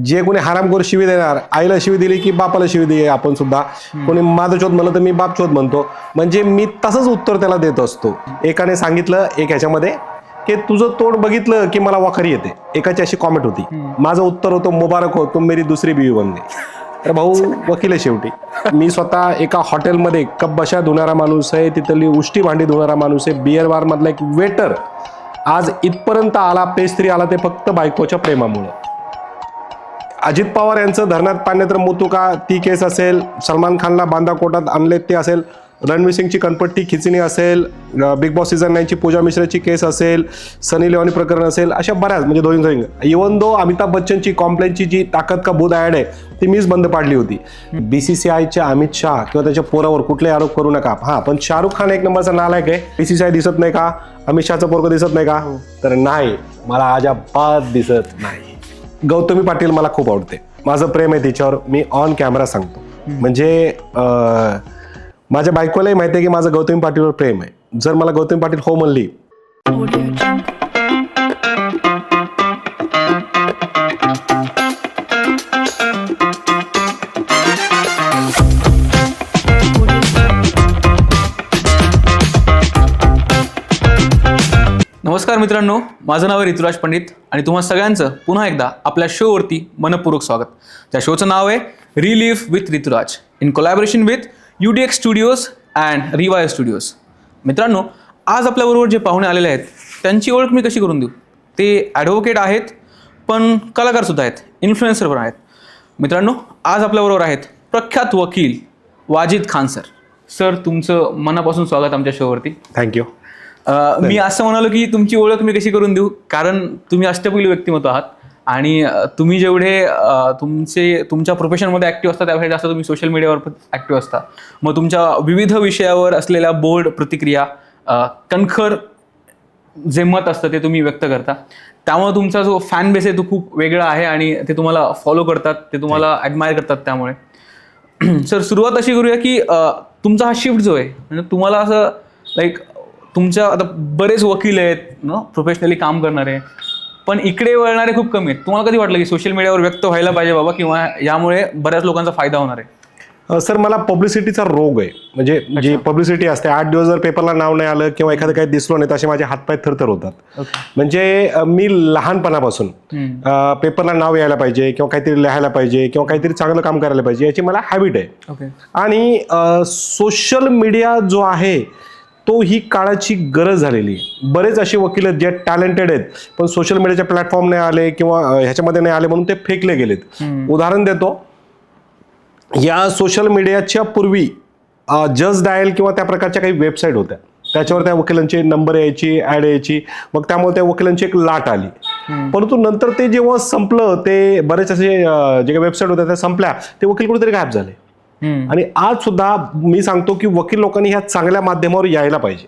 जे कोणी हरामखोर शिवी देणार, आईला शिवी दिली की बापाला शिवी दे आपण सुद्धा. कोणी माझं चोद म्हणलं तर मी बाप चोद म्हणतो. म्हणजे मी तसंच उत्तर त्याला देत असतो. एकाने सांगितलं एक ह्याच्यामध्ये की तुझं तोंड बघितलं की मला वाखरी येते. एकाची अशी कॉमेंट होती. माझं उत्तर होतं मुबारक हो तुम मेरी दुसरी बीवी बन गई. तर भाऊ वकील आहे शेवटी. मी स्वतः एका हॉटेलमध्ये कप बशा धुणारा माणूस आहे, तिथली उष्टी भांडी धुणारा माणूस आहे. बिअर बार मधला एक वेटर आज इथपर्यंत आला, पेस्ट्री आला ते फक्त बायकोच्या प्रेमामुळे. अजित पवार यांचं धरणात पाण्यात मोतू का ती केस असेल, सलमान खानला बांधा कोटात आणले ते असेल, रणवीर सिंगची कनपट्टी खिचणी असेल, बिग बॉस सीझन 9ची पूजा मिश्राची केस असेल, सनी लिओनी प्रकरण असेल, अशा बऱ्याच म्हणजे दोन इवन दो अमिताभ बच्चनची कॉम्प्लेनची जी ताकद का बुध ॲड आहे ती मीच बंद पाडली होती. BCCIच्या अमित शाह किंवा त्याच्या पोरावर कुठलेही आरोप करू नका. हा पण शाहरुख खान एक नंबरचा नालायक आहे. BCCI दिसत नाही का? अमित शहाचं पोरगं दिसत नाही का? तर नाही, मला अजिबात दिसत नाही. गौतमी पाटील मला खूप आवडते. माझं प्रेम आहे तिच्यावर, मी ऑन कॅमेरा सांगतो. म्हणजे माझ्या बायकोलाही माहिती आहे की माझं गौतमी पाटीलवर प्रेम आहे. जर मला गौतमी पाटील हो म्हणली नमस्कार मित्रांनो, माझं नाव आहे ऋतुराज पंडित आणि तुम्हा सगळ्यांचं पुन्हा एकदा आपल्या शोवरती मनपूर्वक स्वागत. त्या शोचं नाव आहे relief with Ruturaj in collaboration with UDX studios and रिवाय स्टुडिओज. मित्रांनो, आज आपल्याबरोबर जे पाहुणे आलेले आहेत त्यांची ओळख मी कशी करून देऊ? ते ॲडव्होकेट आहेत, पण कलाकारसुद्धा आहेत, इन्फ्लुएन्सर पण आहेत. मित्रांनो, आज आपल्याबरोबर आहेत प्रख्यात वकील वाजिद खान सर. सर, तुमचं मनापासून स्वागत आमच्या शोवरती. थँक्यू. मी असं म्हणालो की तुमची ओळख मी कशी करून देऊ, कारण तुम्ही अष्टपैलू व्यक्तिमत्व आहात आणि तुम्ही जेवढे तुमच्या प्रोफेशनमध्ये ॲक्टिव्ह असता त्यापेक्षा जास्त तुम्ही सोशल मीडियावर ॲक्टिव्ह असता. मग तुमच्या विविध विषयावर असलेल्या बोल्ड प्रतिक्रिया, कणखर जे मत असतं ते तुम्ही व्यक्त करता. त्यामुळे तुमचा जो फॅन बेस आहे तो खूप वेगळा आहे आणि ते तुम्हाला फॉलो करतात, ते तुम्हाला ॲडमायर करतात. त्यामुळे सर, सुरुवात अशी करूया की तुमचा हा शिफ्ट जो आहे, म्हणजे तुम्हाला असं लाईक तुमच्या आता बरेच वकील आहेत प्रोफेशनली काम करणारे, पण इकडे वळणारे खूप कमी आहेत. तुम्हाला कधी वाटलं की सोशल मीडियावर व्यक्त व्हायला पाहिजे बाबा, किंवा यामुळे बऱ्याच लोकांचा फायदा होणार आहे? सर, मला पब्लिसिटीचा रोग आहे. म्हणजे जी पब्लिसिटी असते, 8 दिवस जर पेपरला नाव नाही आलं किंवा एखादं काही दिसलो नाही तसे माझे हातपाय थरथर होतात. म्हणजे मी लहानपणापासून पेपरला नाव यायला पाहिजे किंवा काहीतरी लिहायला पाहिजे किंवा काहीतरी चांगलं काम करायला पाहिजे याची मला हॅबिट आहे. आणि सोशल मीडिया जो आहे तो ही काळाची गरज झालेली आहे. बरेच असे वकील आहेत जे टॅलेंटेड आहेत, पण सोशल मीडियाच्या प्लॅटफॉर्म नाही आले किंवा ह्याच्यामध्ये नाही आले म्हणून ते फेकले गेलेत. उदाहरण देतो, या सोशल मीडियाच्या पूर्वी जज डायल किंवा त्या प्रकारच्या काही वेबसाईट होत्या. त्याच्यावर त्या वकिलांचे नंबर यायची, ॲड यायची, मग त्यामुळे त्या वकिलांची एक लाट आली. परंतु नंतर ते जेव्हा संपलं, ते बरेच असे जे काही वेबसाईट होत्या त्या संपल्या, ते वकील कुठेतरी गायब झाले. आणि आज सुद्धा मी सांगतो की वकील लोकांनी ह्या चांगल्या माध्यमावर यायला पाहिजे.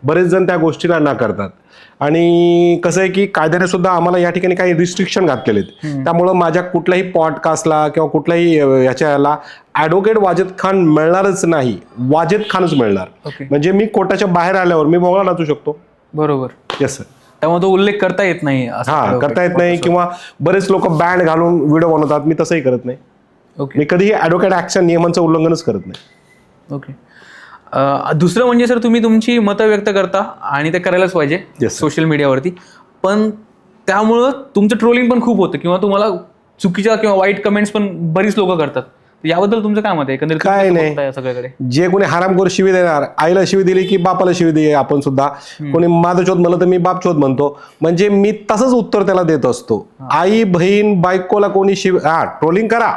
बरेच जण त्या गोष्टीला ना करतात. आणि कसं आहे की कायद्याने सुद्धा आम्हाला या ठिकाणी काही रिस्ट्रिक्शन घातलेले आहेत. त्यामुळं माझ्या कुठल्याही पॉडकास्टला किंवा कुठल्याही याच्याला ॲडव्होकेट वाजिद खान मिळणारच नाही, वाजिद खानच मिळणार. म्हणजे मी कोर्टाच्या बाहेर आल्यावर मी भोगला नाचू शकतो. बरोबर. Yes sir. त्यामुळे तो उल्लेख करता येत नाही. करता येत नाही, किंवा बरेच लोक बँड घालून व्हिडिओ बनवतात. मी तसंही करत नाही. मी कधीही ॲडव्होकेट ॲक्टच्या नियमांचं उल्लंघनच करत नाही. ओके. दुसरं म्हणजे सर, तुम्ही तुमची मतं व्यक्त करता आणि ते करायलाच पाहिजे सोशल मीडियावरती, पण त्यामुळं तुमचं ट्रोलिंग पण खूप होतं किंवा तुम्हाला चुकीच्या किंवा वाईट कमेंट्स पण बरीच लोक करतात. याबद्दल तुमचं काय मत आहे? एकंदरीत काय नाही, सगळ्याकडे जे कोणी हरामखोर शिवी देणार, आईला शिवी दिली की बापाला शिवी दे आपण सुद्धा. कोणी माझं चोद म्हणलं तर मी बाप चोद म्हणतो. म्हणजे मी तसंच उत्तर त्याला देत असतो. आई बहीण बायकोला कोणी ट्रोलिंग करा,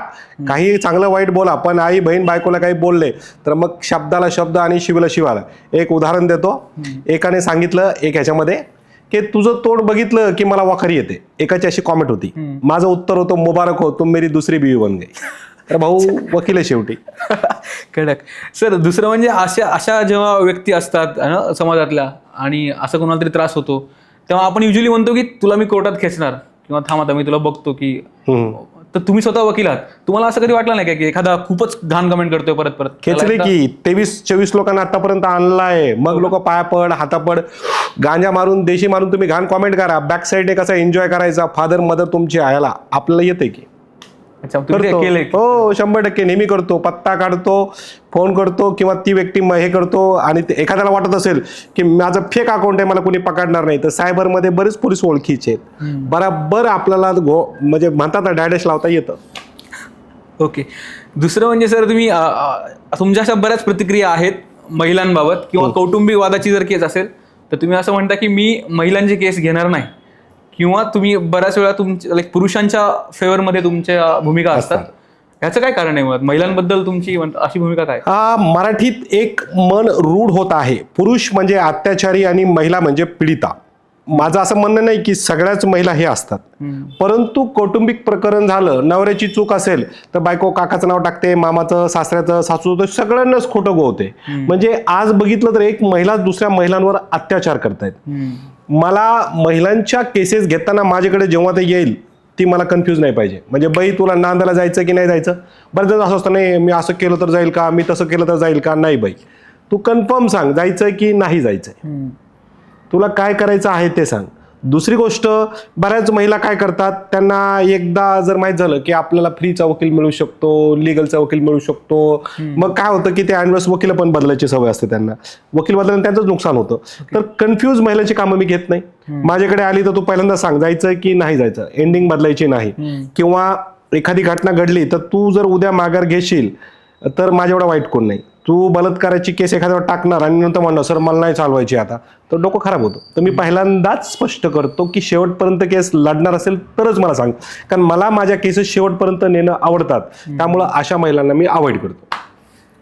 काही चांगलं वाईट बोला, पण आई बहीण बायकोला काही बोलले तर मग शब्दाला शब्द आणि शिवीला शिवाला. एक उदाहरण देतो, एकाने सांगितलं एक ह्याच्यामध्ये की तुझं तोंड बघितलं की मला वाखरी येते. एकाची अशी कॉमेंट होती. माझं उत्तर होतं मुबारक हो तुम मेरी दुसरी बीवी बन गई. तर भाऊ वकील आहे शेवटी. कडक. सर, दुसरं म्हणजे अशा जेव्हा व्यक्ती असतात समाजातल्या आणि असं कोणाला तरी त्रास होतो, तेव्हा आपण युजली म्हणतो की तुला मी कोर्टात खेचणार किंवा थांब आता मी तुला बघतो की. तर तुम्ही स्वतः वकील आहात, तुम्हाला असं कधी वाटलं नाही का की एखादा खूपच घाण कमेंट करतोय परत परत? खेचले की 23-24 लोकांना आतापर्यंत आणलाय. मग लोक पायापड हातापड गांजा मारून देशी मारून तुम्ही घाण कॉमेंट करा. बॅक साईडने कसा एन्जॉय करायचा, फादर मदर तुमची आयला आपल्याला येते की. अच्छा, तुम्ही ते करतो. केलंय? हो, 100% नेहमी करतो. पत्ता काढतो, फोन करतो, किंवा ती व्यक्ती हे करतो, आणि एखाद्याला वाटत असेल की माझं फेक अकाउंट आहे, मला कोणी पकडणार नाही, तर सायबरमध्ये बरेच पोलीस ओळखीचे आहेत, बराबर आपल्याला म्हणजे म्हणतात ना, डायडॅश लावता येतं. ओके. दुसरं म्हणजे सर, तुम्ही तुमच्या अशा बऱ्याच प्रतिक्रिया आहेत महिलांबाबत, किंवा कौटुंबिक वादाची जर केस असेल तर तुम्ही असं म्हणता की मी महिलांची केस घेणार नाही, किंवा तुम्ही बऱ्याच वेळा तुमच्या पुरुषांच्या फेवरमध्ये तुमच्या भूमिका असतात. ह्याचं काय कारण आहे? मग महिलांबद्दल तुमची अशी भूमिका काय? मराठीत एक मन रूढ होत आहे, पुरुष म्हणजे अत्याचारी आणि महिला म्हणजे पीडिता. माझं असं म्हणणं नाही की सगळ्याच महिला हे असतात, परंतु कौटुंबिक प्रकरण झालं, नवऱ्याची चूक असेल तर बायको काकाचं नाव टाकते, मामाचं, सासऱ्याचं, सासूचं, सगळ्यांनाच खोटं गोवते. म्हणजे आज बघितलं तर एक महिला दुसऱ्या महिलांवर अत्याचार करतायत. मला महिलांच्या केसेस घेताना माझ्याकडे जेव्हा ते येईल ती मला कन्फ्यूज नाही पाहिजे. म्हणजे बाई, तुला नांदायला जायचं की नाही जायचं? बरं, जर असं असतं, नाही मी असं केलं तर जाईल का, मी तसं केलं तर जाईल का? नाही बाई, तू कन्फर्म सांग, जायचंय की नाही जायचंय, तुला काय करायचं आहे ते सांग. दुसरी गोष्ट, बऱ्याच महिला काय करतात, त्यांना एकदा जर माहीत झालं की आपल्याला फ्रीचा वकील मिळू शकतो, लिगलचा वकील मिळू शकतो, मग काय होतं की ते ऐनवेळेस वकील पण बदलायची सवय असते त्यांना. वकील बदलल्याने त्यांचंच नुकसान होतं. तर कन्फ्यूज महिलांची कामं मी घेत नाही. माझ्याकडे आली तर तू पहिल्यांदा सांग, जायचं की नाही जायचं, एंडिंग बदलायची नाही. किंवा एखादी घटना घडली तर तू जर उद्या माघार घेशील तर माझ्या एवढा वाईट कोण नाही. तू बलात्काराची केस एखाद्यावर टाकणार आणि नंतर म्हणणार सर मला नाही चालवायची आता, तर डोकं खराब होतं. तर मी पहिल्यांदाच स्पष्ट करतो की शेवटपर्यंत केस लढणार असेल तरच मला सांग, कारण मला माझ्या केसेस शेवटपर्यंत नेणं आवडतात. त्यामुळं अशा महिलांना मी अवॉइड करतो.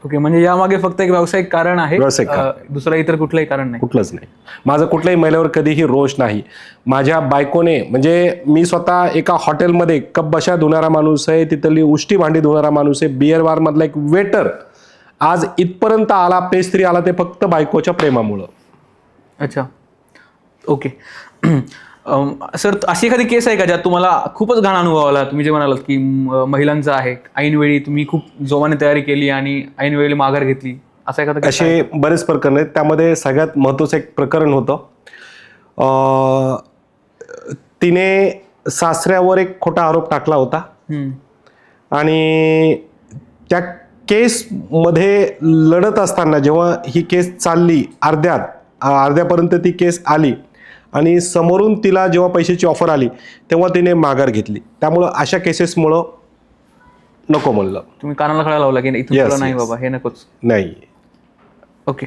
ओके, म्हणजे यामागे फक्त एक व्यावसायिक कारण आहे, व्यावसायिक कारण. दुसरं इतर कुठलंही कारण नाही? कुठलंच नाही. माझं कुठल्याही महिलेवर कधीही रोष नाही. माझ्या बायकोने, म्हणजे मी स्वतः एका हॉटेलमध्ये कप बशा धुणारा माणूस आहे, तिथली उष्टी भांडी धुणारा माणूस आहे, बिअर बार मधला एक वेटर आज इथपर्यंत आला, पेस्ट्री आला, ते फक्त बायकोच्या प्रेमामुळं. अच्छा, ओके. सर, अशी एखादी केस आहे का ज्यात तुम्हाला खूपच घाण अनुभव आला? तुम्ही जे म्हणालात की महिलांचा आहे, ऐनवेळी तुम्ही खूप जोमाने तयारी केली आणि ऐनवेळी माघार घेतली, असं एखादं case आहे? असे बरेच प्रकरण आहेत. त्यामध्ये सगळ्यात महत्त्वाचं एक प्रकरण होतं. तिने सासऱ्यावर एक खोटा आरोप टाकला होता, आणि त्या केसमध्ये लढत असताना जेव्हा ही केस चालली, अर्ध्यापर्यंत ती केस आली, आणि समोरून तिला जेव्हा पैशाची ऑफर आली तेव्हा तिने माघार घेतली. त्यामुळं अशा केसेसमुळं नको म्हणलं. तुम्ही कानाला खडा लावला की इथून Yes, पुढं नाही yes. बाबा, हे नकोच? नाही. ओके.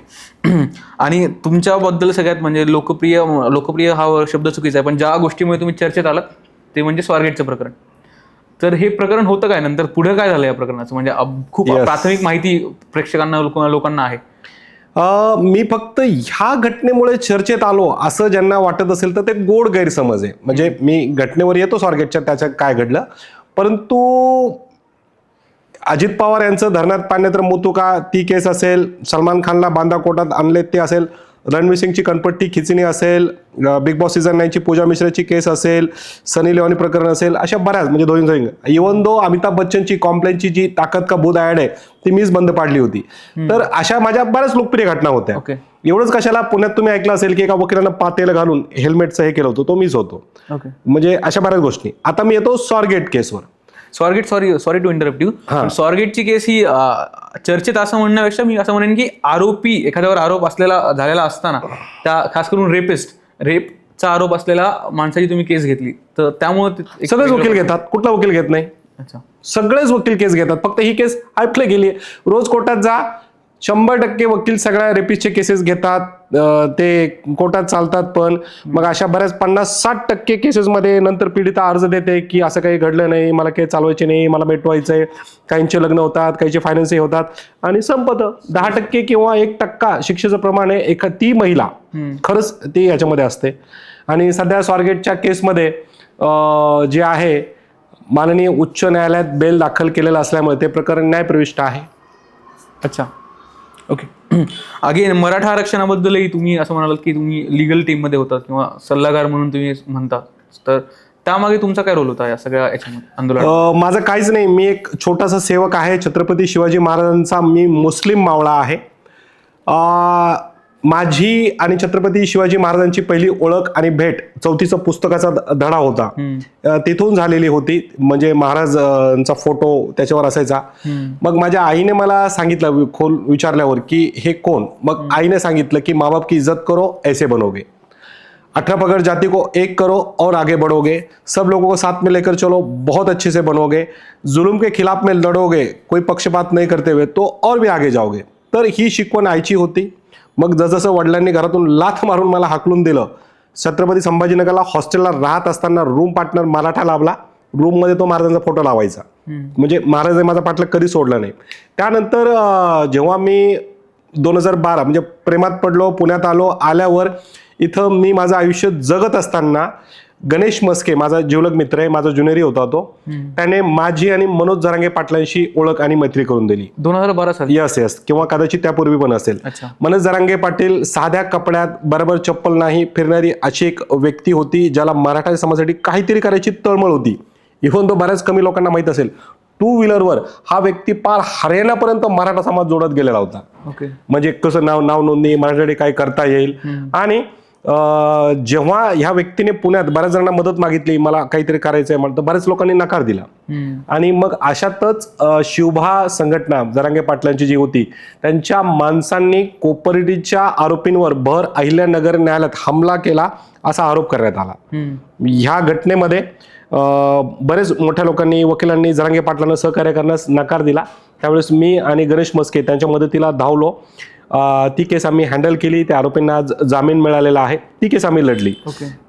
आणि तुमच्याबद्दल सगळ्यात म्हणजे लोकप्रिय हा शब्द चुकीचा आहे, पण ज्या गोष्टीमुळे तुम्ही चर्चेत आलात ते म्हणजे स्वारगेटचं प्रकरण. तर हे प्रकरण होतं काय, नंतर पुढे काय झालं या प्रकरणाचं? म्हणजे खूप Yes. प्राथमिक माहिती प्रेक्षकांना, लोकांना आहे. मी फक्त ह्या घटनेमुळे चर्चेत आलो असं ज्यांना वाटत असेल तर ते गोड गैरसमज आहे. म्हणजे मी घटनेवर येतो स्वारगेटच्या, त्याच्या काय घडलं, परंतु अजित पवार यांचं धरणात पाण्यात मुतुका ती केस असेल, सलमान खानला बांधा कोटात आणले ते असेल, रणवीर सिंगची कनपट्टी खिचणी असेल, बिग बॉस सीझन 9ची पूजा मिश्राची केस असेल, सनी लिओनी प्रकरण असेल, अशा बऱ्याच, म्हणजे दोन्ही इवन दो अमिताभ बच्चनची कॉम्प्लेनची जी ताकद का बुध ॲड आहे ती मीच बंद पाडली होती. तर अशा माझ्या बऱ्याच लोकप्रिय घटना होत्या. ओके. एवढंच कशाला, पुण्यात तुम्ही ऐकलं असेल की एका वकिलानं पातेलं घालून हेल्मेटचं हे केलं होतं, तो मीच होतो. ओके. म्हणजे अशा बऱ्याच गोष्टी. आता मी येतो स्वारगेट केसवर. Swargate, sorry to interrupt you. स्वारगेटची केस ही चर्चेत असं म्हणण्यापेक्षा मी असं म्हणेन की आरोपी, एखाद्यावर आरोप झालेला असताना, त्या खास करून रेपचा आरोप असलेल्या माणसाची तुम्ही केस घेतली, तर त्यामुळे सगळेच वकील घेतात, कुठला वकील घेत नाही? अच्छा. सगळेच वकील केस घेतात, फक्त ही केस ऐकले गेली. रोज कोर्टात जा, 100% वकील सगळ्या रेपिस्टचे केसेस घेतात, ते कोर्टात चालतात. पण मग अशा बऱ्याच 50-60% केसेसमध्ये नंतर पीडिता अर्ज देते की असं काही घडलं नाही, मला काही चालवायचे नाही, मला मिटवायचंय. काहींचे लग्न होतात, काहींचे फायनान्सही होतात, आणि संपतं. 10% किंवा 1% शिक्षेचं प्रमाण आहे. ती महिला खरंच ती याच्यामध्ये असते. आणि सध्या स्वारगेटच्या केसमध्ये जे आहे, माननीय उच्च न्यायालयात बेल दाखल केलेलं असल्यामुळे ते प्रकरण न्यायप्रविष्ट आहे. अच्छा, ओके. अगेन, मराठा आरक्षणाबद्दलही तुम्ही असं म्हणालात की तुम्ही लिगल टीममध्ये होतात किंवा सल्लागार म्हणून तुम्ही म्हणता, तर त्यामागे तुमचा काय रोल होता या सगळ्या याच्यामध्ये, आंदोलन? माझं काहीच नाही. मी एक छोटासा सेवक आहे. छत्रपती शिवाजी महाराजांचा मी मुस्लिम मावळा आहे. माझी आणि छत्रपती शिवाजी महाराजांची पहिली ओळख आणि भेट 4थीचा पुस्तकाचा धडा होता. तिथून झालेली होती. म्हणजे महाराजांचा फोटो त्याच्यावर असायचा. मग माझ्या आईने मला सांगितलं खोल विचारल्यावर की हे कोण. मग आईने सांगितलं की माँ बाप की इज्जत करो ऐसे बनोगे, 18 पगड़ जाति को एक करो और आगे बढ़ोगे, सब लोगों को साथ में लेकर चलो बहुत अच्छे से बनोगे, जुल्म के खिलाफ में लढोगे कोई पक्षपात नहीं करते हुए तो और भी आगे जाओगे. तर ही शिकवण आईची होती. मग जसजसं वडिलांनी घरातून लाथ मारून मला हाकलून दिलं. छत्रपती संभाजीनगरला हॉस्टेलला राहत असताना रूम पार्टनर मराठा लाभला. रूममध्ये तो महाराजांचा फोटो लावायचा. म्हणजे महाराजांनी माझा पाठलाग कधी सोडला नाही. त्यानंतर जेव्हा मी 2012 म्हणजे प्रेमात पडलो, पुण्यात आलो, आल्यावर इथं मी माझं आयुष्य जगत असताना गणेश मस्के माझा जिवलग मित्र आहे, माझा ज्युनियरी होता तो, त्याने माझी आणि मनोज जरांगे पाटलांशी ओळख आणि मैत्री करून दिली. 2012 साली. यस किंवा कदाचित त्यापूर्वी पण असेल. मनोज जरांगे पाटील साध्या कपड्यात, बरोबर चप्पल नाही फिरणारी अशी एक व्यक्ती होती ज्याला मराठा समाजासाठी काहीतरी करायची तळमळ होती. इव्हन तो बऱ्याच कमी लोकांना माहित असेल. 2 व्हीलरवर हा व्यक्ती पार हरियाणापर्यंत मराठा समाज जोडत गेलेला होता. म्हणजे कसं नाव नोंदणी मराठीसाठी काय करता येईल. आणि जेव्हा ह्या व्यक्तीने पुण्यात बऱ्याच जणांना मदत मागितली, मला काहीतरी करायचंय म्हणून, तर बऱ्याच लोकांनी नकार दिला. आणि मग अशातच शिवभा संघटना जरांगे पाटलांची जी होती त्यांच्या माणसांनी कोपर्डीच्या आरोपींवर भर अहिल्यानगर न्यायालयात हमला केला असा आरोप करण्यात आला. ह्या घटनेमध्ये बरेच मोठ्या लोकांनी, वकिलांनी जरांगे पाटलांना सहकार्य करण्यास नकार दिला. त्यावेळेस मी आणि गणेश मस्के त्यांच्या मदतीला धावलो. ती केस आम्ही हँडल केली. त्या आरोपींना आज जामीन मिळालेला आहे. ती केस आम्ही लढली.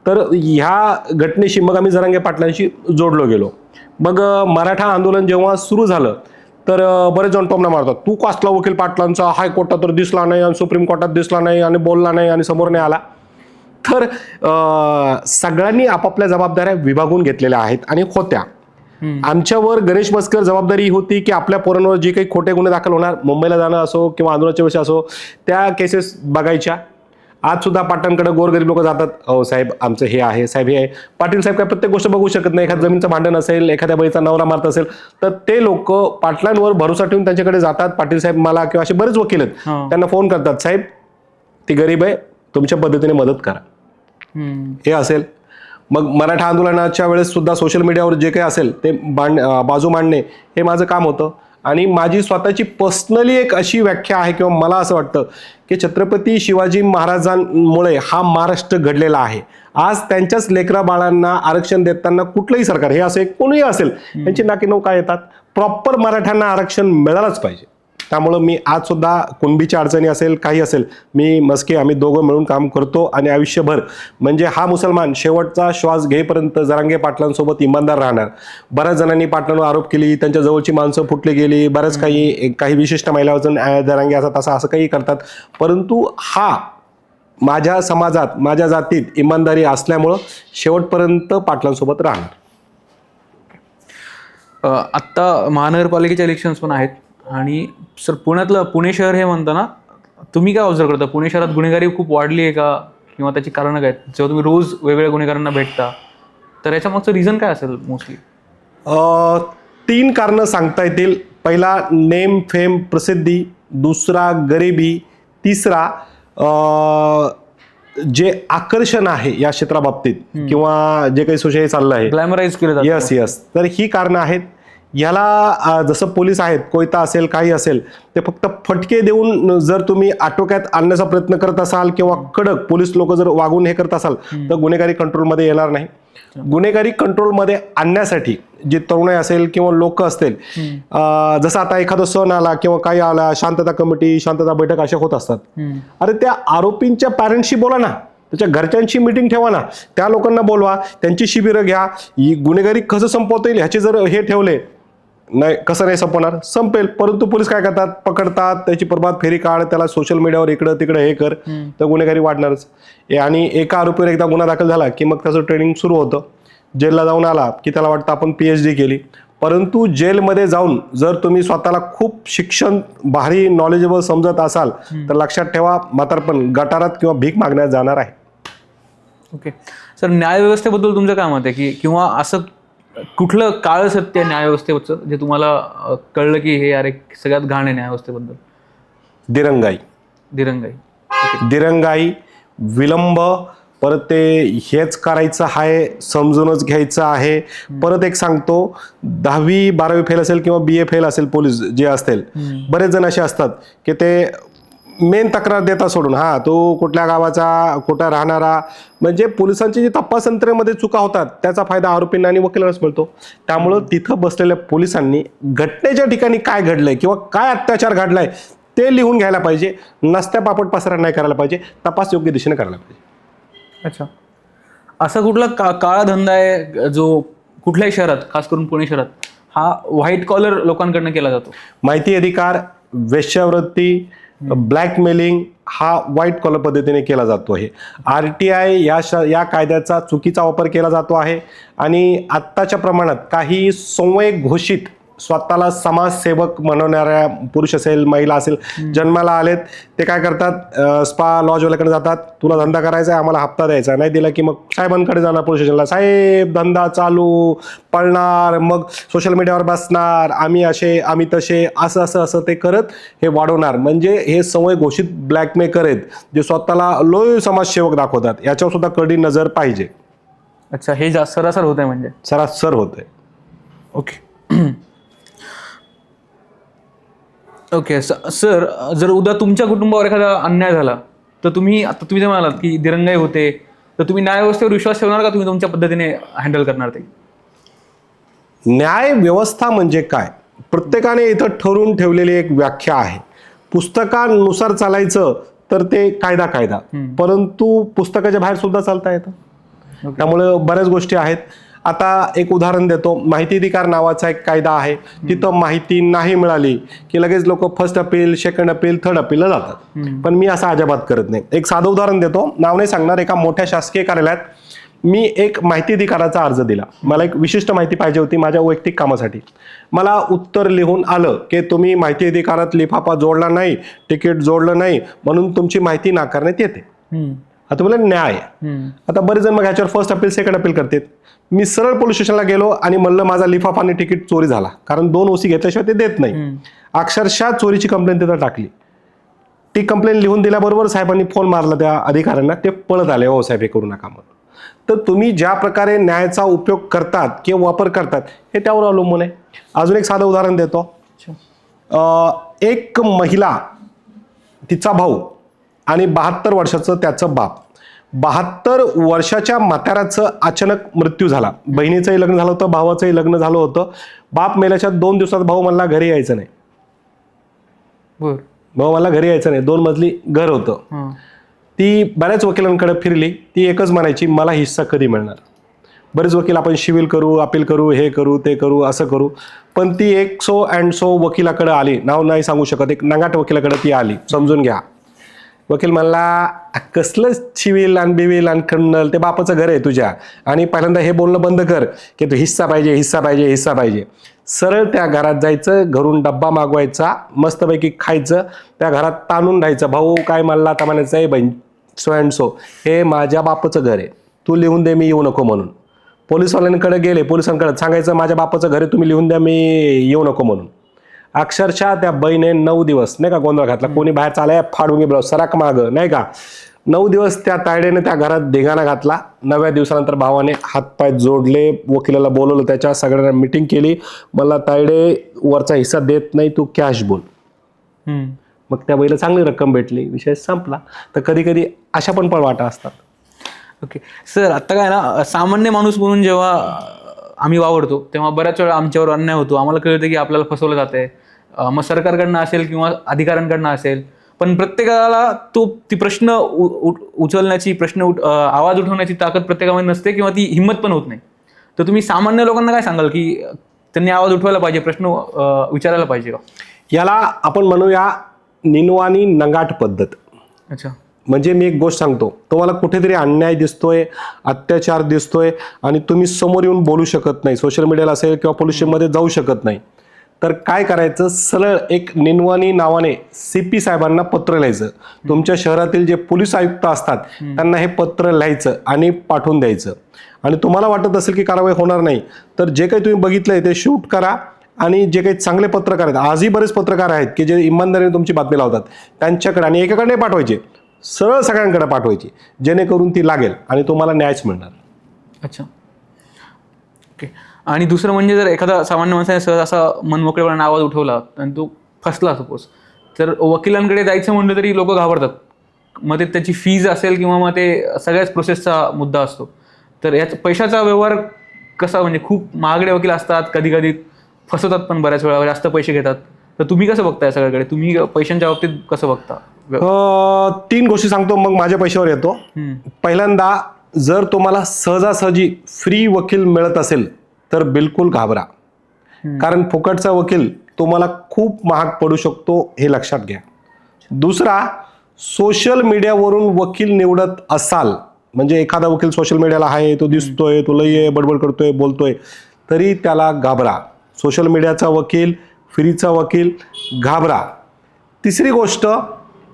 तर ह्या घटनेशी मग आम्ही जरांगे पाटलांशी जोडलो गेलो. मग मराठा आंदोलन जेव्हा सुरू झालं तर बरेच जण टोमणा मारतात, तू कसला वकील पाटलांचा, हायकोर्टात तर दिसला नाही आणि सुप्रीम कोर्टात दिसला नाही आणि बोलला नाही आणि समोर नाही आला. तर सगळ्यांनी आपापल्या जबाबदाऱ्या विभागून घेतलेल्या आहेत आणि होत्या. आमच्यावर गणेश मस्कर जबाबदारी होती की आपल्या पोरांवर जे काही खोटे गुन्हे दाखल होणार, मुंबईला जाणं असो किंवा आंदोलनाच्या वेळी असो, त्या केसेस बघायच्या. आज सुद्धा पाटलांकडे गोरगरीब लोक जातात, अहो साहेब आमचं हे आहे, साहेब हे आहे. पाटील साहेब काय प्रत्येक गोष्ट बघू शकत नाही. एखाद्या जमीनचं भांडण असेल, एखाद्या बाईचा नवरा मारत असेल, तर ते लोक पाटलांवर भरोसा ठेवून त्यांच्याकडे जातात. पाटील साहेब मला किंवा असे बरेच वकील आहेत, त्यांना फोन करतात, साहेब ती गरीब आहे, तुमच्या पद्धतीने मदत करा. हे असेल. मग मराठा आंदोलनाच्या वेळेस सुद्धा सोशल मीडियावर जे काही असेल ते बाजू मांडणे हे माझं काम होतं. आणि माझी स्वतःची पर्सनली एक अशी व्याख्या आहे किंवा मला असं वाटतं की छत्रपती शिवाजी महाराजांमुळे हा महाराष्ट्र घडलेला आहे. आज त्यांच्याच लेकरा बाळांना आरक्षण देताना कुठलंही सरकार, हे असे कोणीही असेल, त्यांची नाकी नऊ काय येतात, प्रॉपर मराठ्यांना आरक्षण मिळालंच पाहिजे. त्यामुळं मी आज सुद्धा कुणबीच्या अडचणी असेल, काही असेल, मी मस्के आम्ही दोघं मिळून काम करतो. आणि आयुष्यभर म्हणजे हा मुसलमान शेवटचा श्वास घेईपर्यंत जरांगे पाटलांसोबत इमानदार राहणार. बऱ्याच जणांनी पाटलांवर आरोप केली, त्यांच्या जवळची माणसं फुटली गेली, बऱ्याच काही विशिष्ट महिलावरून जरांगे असा तसा असं काही करतात. परंतु हा माझ्या समाजात, माझ्या जातीत इमानदारी असल्यामुळं शेवटपर्यंत पाटलांसोबत राहणार. आत्ता महानगरपालिकेचे इलेक्शन्स पण आहेत आणि सर पुण्यातलं, पुणे शहर हे म्हणताना तुम्ही काय ऑब्झर्व करता, पुणे शहरात गुन्हेगारी खूप वाढली आहे का, किंवा त्याची कारणं काय? जेव्हा तुम्ही रोज वेगवेगळ्या गुन्हेगारांना भेटता तर याच्या मागचं रिझन काय असेल मोस्टली? 3 कारणं सांगता येतील. पहिला नेम फेम प्रसिद्धी, दुसरा गरिबी, तिसरा जे आकर्षण आहे या क्षेत्राबाबतीत किंवा जे काही सोशल चाललं आहे, ग्लॅमराईज केलं जातं. यस. तर ही कारणं आहेत. याला जसं पोलीस आहेत, कोयता असेल, काही असेल, ते फक्त फटके देऊन जर तुम्ही आटोक्यात आणण्याचा प्रयत्न करत असाल किंवा कडक पोलीस लोक जर वागून हे करत असाल तर गुन्हेगारी कंट्रोलमध्ये येणार नाही. गुन्हेगारी कंट्रोलमध्ये आणण्यासाठी जे तरुणाई असेल किंवा लोक असतील, जसं आता एखादा सण आला किंवा काही आला, शांतता कमिटी, शांतता बैठक अशा होत असतात. अरे त्या आरोपींच्या पॅरेंट्सशी बोला ना, त्याच्या घरच्यांची मीटिंग ठेवा ना, त्या लोकांना बोलवा, त्यांची शिबिरं घ्या. गुन्हेगारी कसं संपवता येईल ह्याचे जर हे ठेवले, नाही कसं नाही संपवणार, संपेल. परंतु पोलीस काय करतात, पकडतात, त्याची प्रभात फेरी काढ, त्याला सोशल मीडियावर इकडं तिकडं हे कर, तर गुन्हेगारी वाढणारच. आणि एका आरोपीवर एकदा गुन्हा दाखल झाला की मग त्याचं ट्रेनिंग सुरू होतं. जेलला जाऊन आला की त्याला वाटतं आपण PhD केली. परंतु जेलमध्ये जाऊन जर तुम्ही स्वतःला खूप शिक्षण भारी नॉलेजेबल समजत असाल तर लक्षात ठेवा, म्हातारपण गटारात किंवा भीक मागण्यात जाणार आहे. ओके सर, न्यायव्यवस्थेबद्दल तुमचं काय मत आहे, की किंवा असं कुठलं काळ सत्य न्यायव्यवस्थेचं जे तुम्हाला कळलं की हे यार एक सगळ्यात घाण आहे न्यायव्यवस्थेबद्दल? दिरंगाई. दिरंगाई. दिरंगाई, विलंब, परत ते हेच करायचं आहे, समजूनच घ्यायचं आहे. परत एक सांगतो, 10वी 12वी फेल असेल किंवा BA फेल असेल पोलीस जे असतील, बरेच जण असे असतात की ते मेन तक्रार देता सोडून तो कुठल्या गावाचा, कुठं राहणारा, म्हणजे पोलिसांची जी तपास यंत्रणेमध्ये चुका होतात त्याचा फायदा आरोपींना आणि वकिलांनाच मिळतो. त्यामुळं तिथं बसलेल्या पोलिसांनी घटनेच्या ठिकाणी काय घडलंय किंवा काय अत्याचार घडलाय ते लिहून घ्यायला पाहिजे. नसत्या पापड पसरा नाही करायला पाहिजे. तपास योग्य दिशेने करायला पाहिजे. अच्छा, असा कुठला काळा धंदा आहे जो कुठल्याही शहरात, खास करून पुणे शहरात, हा व्हाईट कॉलर लोकांकडनं केला जातो? माहिती अधिकार, वेश्यावृत्ती, ब्लॅकमेलिंग हा व्हाईट कॉलर पद्धतीने केला जातो आहे. RTI या कायद्याचा चुकीचा वापर केला जातो आहे. आणि आत्ताच्या प्रमाणात काही संवय घोषित स्वतःला समाजसेवक म्हणवणाऱ्या पुरुष असेल, महिला असेल, जन्माला आलेत, ते काय करतात, स्पा लॉजवाल्याकडे जातात, तुला धंदा करायचा आहे, आम्हाला हप्ता द्यायचा, नाही दिला की मग साहेबांकडे जाणार पोलीस स्टेशनला, साहेब धंदा चालू पळणार, मग सोशल मीडियावर बसणार, आम्ही असे आम्ही तसे, असं असं असं ते करत हे वाढवणार. म्हणजे हे संवय घोषित ब्लॅकमेकर आहेत जे स्वतःला लोय समाजसेवक दाखवतात. याच्यावर सुद्धा कडी नजर पाहिजे. अच्छा, हे जास्त सरासर होत आहे म्हणजे? सरासर होत आहे. ओके ओके सर, जर उद्या तुमच्या कुटुंबावर एखादा अन्याय झाला तर तुम्ही, आता तुम्ही जे म्हणालात की दिरंगाई होते, तर तुम्ही न्यायव्यवस्थेवर विश्वास ठेवणार का? तुम्ही तुमच्या पद्धतीने हँडल करणार ते? न्याय व्यवस्था म्हणजे काय, प्रत्येकाने इथं ठरवून ठेवलेली एक व्याख्या आहे. पुस्तकानुसार चालायचं तर ते कायदा, परंतु पुस्तकाच्या बाहेर सुद्धा चालता येतं. त्यामुळे बऱ्याच गोष्टी आहेत. आता एक उदाहरण देतो. माहिती अधिकार नावाचा एक कायदा आहे. तिथं माहिती नाही मिळाली की लगेच लोक first appeal, second appeal, third अपीलला जातात. पण मी असं अजिबात करत नाही. एक साधं उदाहरण देतो, नाव नाही सांगणार. एका मोठ्या शासकीय कार्यालयात मी एक माहिती अधिकाराचा अर्ज दिला. मला एक विशिष्ट माहिती पाहिजे होती माझ्या वैयक्तिक कामासाठी. मला उत्तर लिहून आलं की तुम्ही माहिती अधिकारात लिफाफा जोडला नाही, तिकीट जोडलं नाही, म्हणून तुमची माहिती नाकारण्यात येते. आता मला न्याय. आता बरेच जण मग ह्याच्यावर फर्स्ट अपील, सेकंड अपील करतात. मी सरळ पोलीस स्टेशनला गेलो आणि म्हणलं माझा लिफाफा आणि तिकीट चोरी झाला, कारण 2 OC घेतल्याशिवाय ते देत नाही. अक्षरशः चोरीची कंप्लेंट तिथं टाकली. ती कंप्लेंट लिहून दिल्याबरोबर साहेबांनी फोन मारला त्या अधिकाऱ्यांना, ते पळत आले, हो साहेब हे करू नका म्हणून. तर तुम्ही ज्या प्रकारे न्यायाचा उपयोग करतात किंवा वापर करतात हे त्यावर अवलंबून आहे. अजून एक साधं उदाहरण देतो. एक महिला, तिचा भाऊ आणि 72 वर्षाचं त्याचं बाप. 72 वर्षाच्या म्हाताऱ्याचं अचानक मृत्यू झाला. बहिणीचंही लग्न झालं होतं, भावाचंही लग्न झालं होतं. बाप मेल्याच्या 2 दिवसात भाऊ म्हणला घरी यायचं नाही. भाऊ मला घरी यायचं नाही. 2 मजली घर होतं. ती बऱ्याच वकिलांकडे फिरली. ती एकच म्हणायची, मला हिस्सा कधी मिळणार. बरेच वकील आपण सिव्हिल करू, अपील करू, हे करू, ते करू, असं करू. पण ती एक सो अँड सो वकिलाकडे आली. नाव नाही सांगू शकत, एक नंगाट वकिलाकडे ती आली. समजून घ्या. वकील म्हणला, कसलं सिव्हिल आणि बिव्हिल आणि क्रिमिनल, ते बापाचं घर आहे तुझ्या, आणि पहिल्यांदा हे बोलणं बंद कर की तू हिस्सा पाहिजे, हिस्सा पाहिजे, हिस्सा पाहिजे. सरळ त्या घरात जायचं, घरून डब्बा मागवायचा, मस्तपैकी खायचं, त्या घरात ताणून राहायचं. भाऊ काय म्हणला आता म्हणायचं, आहे बहीण सो अँड सो, हे माझ्या बापाचं घर आहे, तू लिहून दे, मी येऊ नको म्हणून. पोलिसवाल्यांकडे गेले, पोलिसांकडे सांगायचं माझ्या बापाचं घर आहे, तुम्ही लिहून द्या, मी येऊ नको म्हणून. अक्षरशः त्या बाईने 9 दिवस नाही का गोंधळ घातला. कोणी बाहेर चालाय, फाडून घे ब्लाऊज, सराक माग नाही का. 9 दिवस त्या तायडेने त्या घरात धिंगाणा घातला. 9व्या दिवसानंतर भावाने हातपाय जोडले, वकिलाला बोलवलं, त्याच्या सगळ्यांना मिटिंग केली. मला तायडे वरचा हिस्सा देत नाही, तू कॅश बोल. मग त्या बाईला चांगली रक्कम भेटली, विषय संपला. तर कधी कधी अशा पण पळवाटा असतात. ओके सर, आता काय ना, सामान्य माणूस म्हणून जेव्हा आम्ही वावरतो तेव्हा बऱ्याच वेळा आमच्यावर अन्याय होतो. आम्हाला कळतं की आपल्याला फसवलं जातंय, मग सरकारकडनं असेल किंवा अधिकाऱ्यांकडनं असेल. पण प्रत्येकाला ती प्रश्न उचलण्याची, आवाज उठवण्याची ताकद प्रत्येकामध्ये नसते किंवा ती हिंमत पण होत नाही. तर तुम्ही सामान्य लोकांना काय सांगाल की त्यांनी आवाज उठवायला पाहिजे, प्रश्न विचारायला पाहिजे का? याला आपण म्हणूया निनवानी नंगाट पद्धत. अच्छा, म्हणजे मी एक गोष्ट सांगतो, तुम्हाला कुठेतरी अन्याय दिसतोय, अत्याचार दिसतोय आणि तुम्ही समोर येऊन बोलू शकत नाही, सोशल मीडियाला असेल किंवा पोलीस स्टेशनमध्ये जाऊ शकत नाही, तर काय करायचं, सरळ एक निनवानी नावाने CP साहेबांना पत्र लिहायचं. तुमच्या शहरातील जे पोलीस आयुक्त असतात त्यांना हे पत्र लिहायचं आणि पाठवून द्यायचं. आणि तुम्हाला वाटत असेल की कारवाई होणार नाही, तर जे काही तुम्ही बघितलंय ते शूट करा. आणि जे काही चांगले पत्रकार आहेत, आजही बरेच पत्रकार आहेत की जे इमानदारीने तुमची बातमी लावतात, त्यांच्याकडे, आणि एकाकडे पाठवायचे, सरळ सगळ्यांकडे पाठवायची, जेणेकरून ती लागेल आणि तुम्हाला न्यायच मिळणार. अच्छा, ओके. आणि दुसरं म्हणजे जर एखादा सामान्य माणसाने सहज असा मनमोकळेपणाने आवाज उठवला आणि तो फसला सपोज, तर वकिलांकडे जायचं म्हणलं तरी लोक घाबरतात. मग ते त्याची फीज असेल किंवा मग ते सगळ्याच प्रोसेसचा मुद्दा असतो. तर याचा पैशाचा व्यवहार कसा, म्हणजे खूप महागडे वकील असतात, कधी कधी फसवतात पण बऱ्याच वेळा, जास्त पैसे घेतात. तर तुम्ही कसं बघता या सगळ्याकडे, तुम्ही पैशांच्या बाबतीत कसं बघता? 3 गोष्टी सांगतो, मग माझ्या पैशावर येतो. पहिल्यांदा, जर तुम्हाला सहजासहजी फ्री वकील मिळत असेल तर बिलकुल घाबरा, कारण फुकटचा वकील तुम्हाला खूप महाग पडू शकतो, हे लक्षात घ्या. दुसरा, सोशल मीडियावरून वकील निवडत असाल, म्हणजे एखादा वकील सोशल मीडियाला आहे, तो दिसतोय, तो लई बडबड करतोय, बोलतोय, तरी त्याला घाबरा. सोशल मीडियाचा वकील, फ्रीचा वकील, घाबरा. तिसरी गोष्ट,